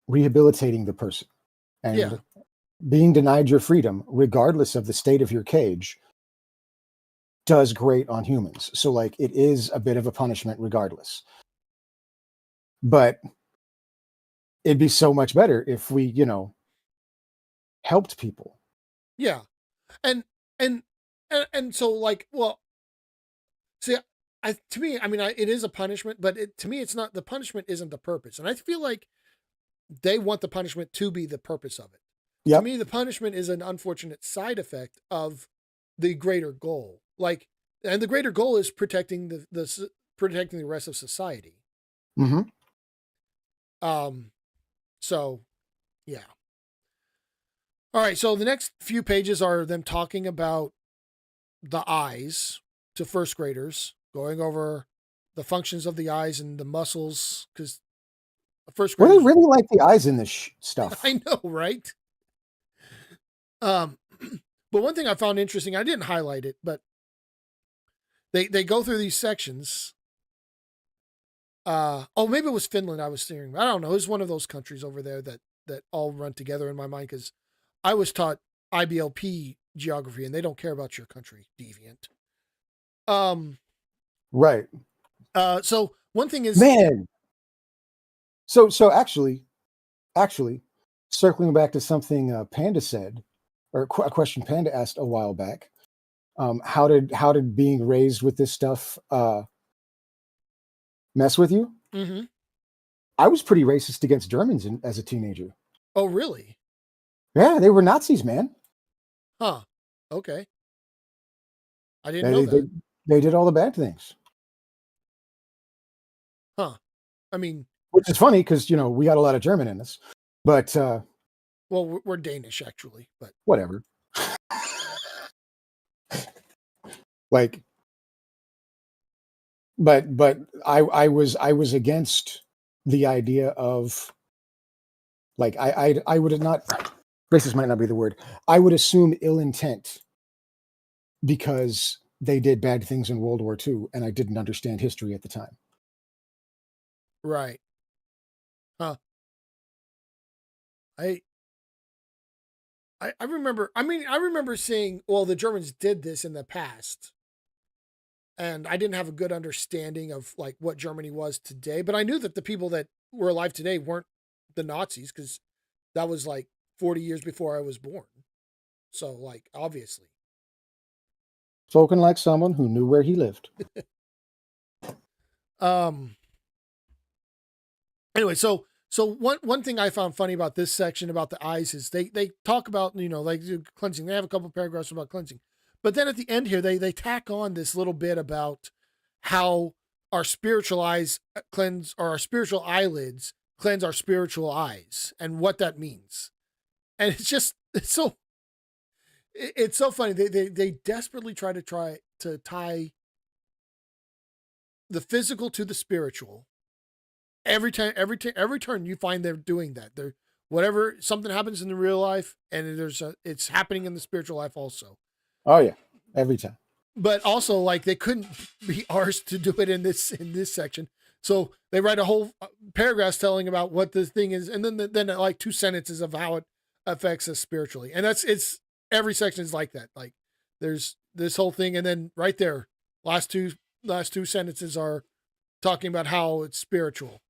rehabilitating the person, Yeah, and being denied your freedom, regardless of the state of your cage, does great on humans. So, like, it is a bit of a punishment, regardless. But it'd be so much better if we, helped people. yeah, and and and so like, well, see, to me, I mean, it is a punishment, but to me, it's not. The punishment isn't the purpose, and I feel like they want the punishment to be the purpose of it. To Yep. me, the punishment is an unfortunate side effect of the greater goal. Like, and the greater goal is protecting protecting the rest of society. Hmm. Um, so yeah. All right. So the next few pages are them talking about the eyes to first graders, going over the functions of the eyes and the muscles, because first Well, they graders. really like the eyes in this stuff. I know, right? Um, but one thing I found interesting, I didn't highlight it, but they go through these sections. Oh, maybe it was Finland I was steering. I don't know. It was one of those countries over there that all run together in my mind because I was taught IBLP geography and they don't care about your country, deviant. Um. Right. So one thing is, Man. So actually, circling back to something Panda said, or a question Panda asked a while back. How did being raised with this stuff mess with you? mm-hmm. I was pretty racist against Germans as a teenager. Oh, really? Yeah, they were Nazis, man. Huh. Okay. I didn't They know they, they, that. they did all the bad things, Huh. I mean, which is funny because we got a lot of German in us, but well, we're Danish actually, but whatever. Like, but I was against the idea of, like, I would have not, racist might not be the word. I would assume ill intent because they did bad things in World War II, and I didn't understand history at the time. right. Huh. I I remember. I mean, I remember seeing. Well, the Germans did this in the past, and I didn't have a good understanding of like what Germany was today. But I knew that the people that were alive today weren't the Nazis because that was like 40 years before I was born. So, like, obviously. Spoken like someone who knew where he lived. Um. Anyway, so one thing I found funny about this section about the eyes is they talk about like cleansing. They have a couple paragraphs about cleansing, but then at the end here they tack on this little bit about how our spiritual eyes cleanse or our spiritual eyelids cleanse our spiritual eyes and what that means. And it's so funny. They desperately try to tie the physical to the spiritual. Every turn you find they're doing that. They're whatever something happens in the real life and it's happening in the spiritual life also. Oh yeah, every time. But also like they couldn't be arsed to do it in this section. So they write a whole paragraph telling about what the thing is and then like two sentences of how it affects us spiritually. And it's every section is like that. Like there's this whole thing and then right there last two sentences are talking about how it's spiritual.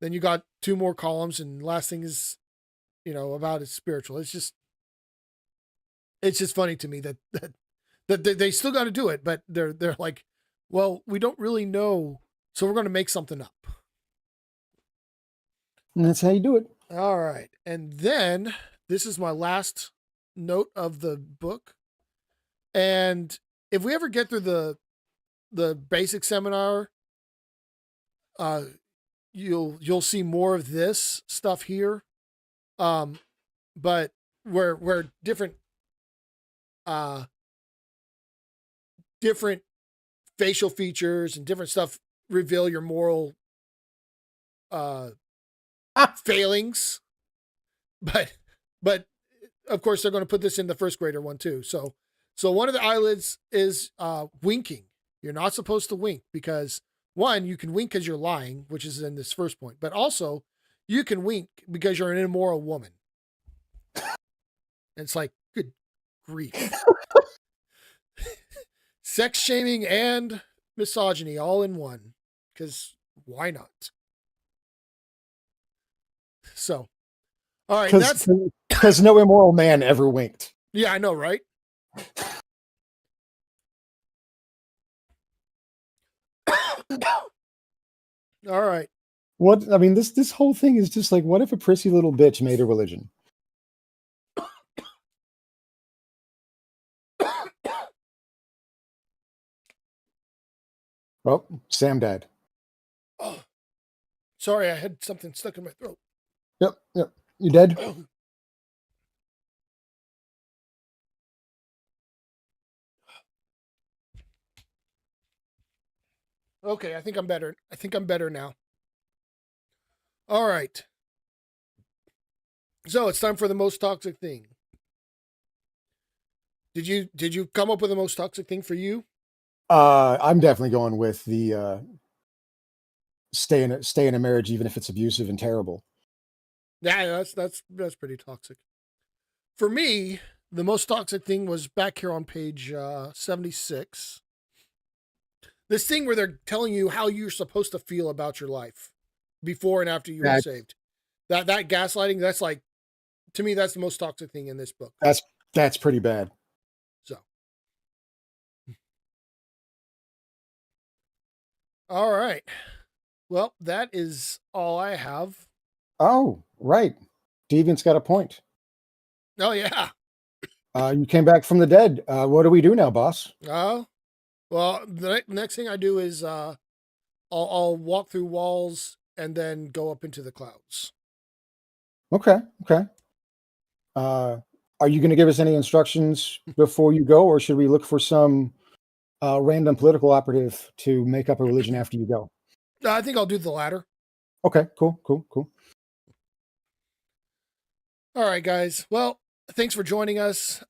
Then you got two more columns, and last thing is, about it's spiritual. It's just funny to me that they still got to do it, but they're like, well, we don't really know, so we're going to make something up. And that's how you do it. All right, and then this is my last note of the book, and if we ever get through the basic seminar, uh, you'll see more of this stuff here. Um, but where different uh different facial features and different stuff reveal your moral uh failings, but but of course they're going to put this in the first grader one too. So one of the eyelids is winking. You're not supposed to wink because one, you can wink because you're lying, which is in this first point, but also you can wink because you're an immoral woman. And it's like, good grief. Sex shaming and misogyny all in one. Because why not? So, all right, that's Because no immoral man ever winked. yeah, I know, right? All right. What I mean, this whole thing is just like, what if a prissy little bitch made a religion? Oh, Sam died. Oh, sorry, I had something stuck in my throat. Yep. You dead? Okay, I think I'm better. I think I'm better now. All right. So it's time for the most toxic thing. Did you come up with the most toxic thing for you? I'm definitely going with the stay in a marriage even if it's abusive and terrible. Yeah, that's pretty toxic. For me, the most toxic thing was back here on page 76. This thing where they're telling you how you're supposed to feel about your life before and after you were That saved. That gaslighting, that's like, to me, that's the most toxic thing in this book. that's pretty bad. So, all right. Well, that is all I have. Oh, right. Deviant's got a point. Oh yeah. You came back from the dead. What do we do now, boss? Oh, well, the next thing I do is I'll walk through walls and then go up into the clouds. Okay. Uh, are you going to give us any instructions before you go, or should we look for some random political operative to make up a religion after you go? I think I'll do the latter. Okay, cool. All right, guys. Well, thanks for joining us.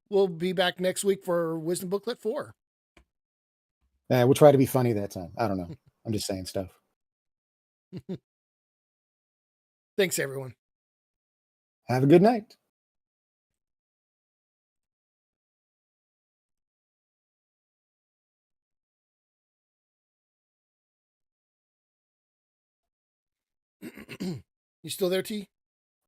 We'll be back next week for Wisdom Booklet 4. We'll try to be funny that time. I don't know. I'm just saying stuff. Thanks, everyone. Have a good night. You still there, T?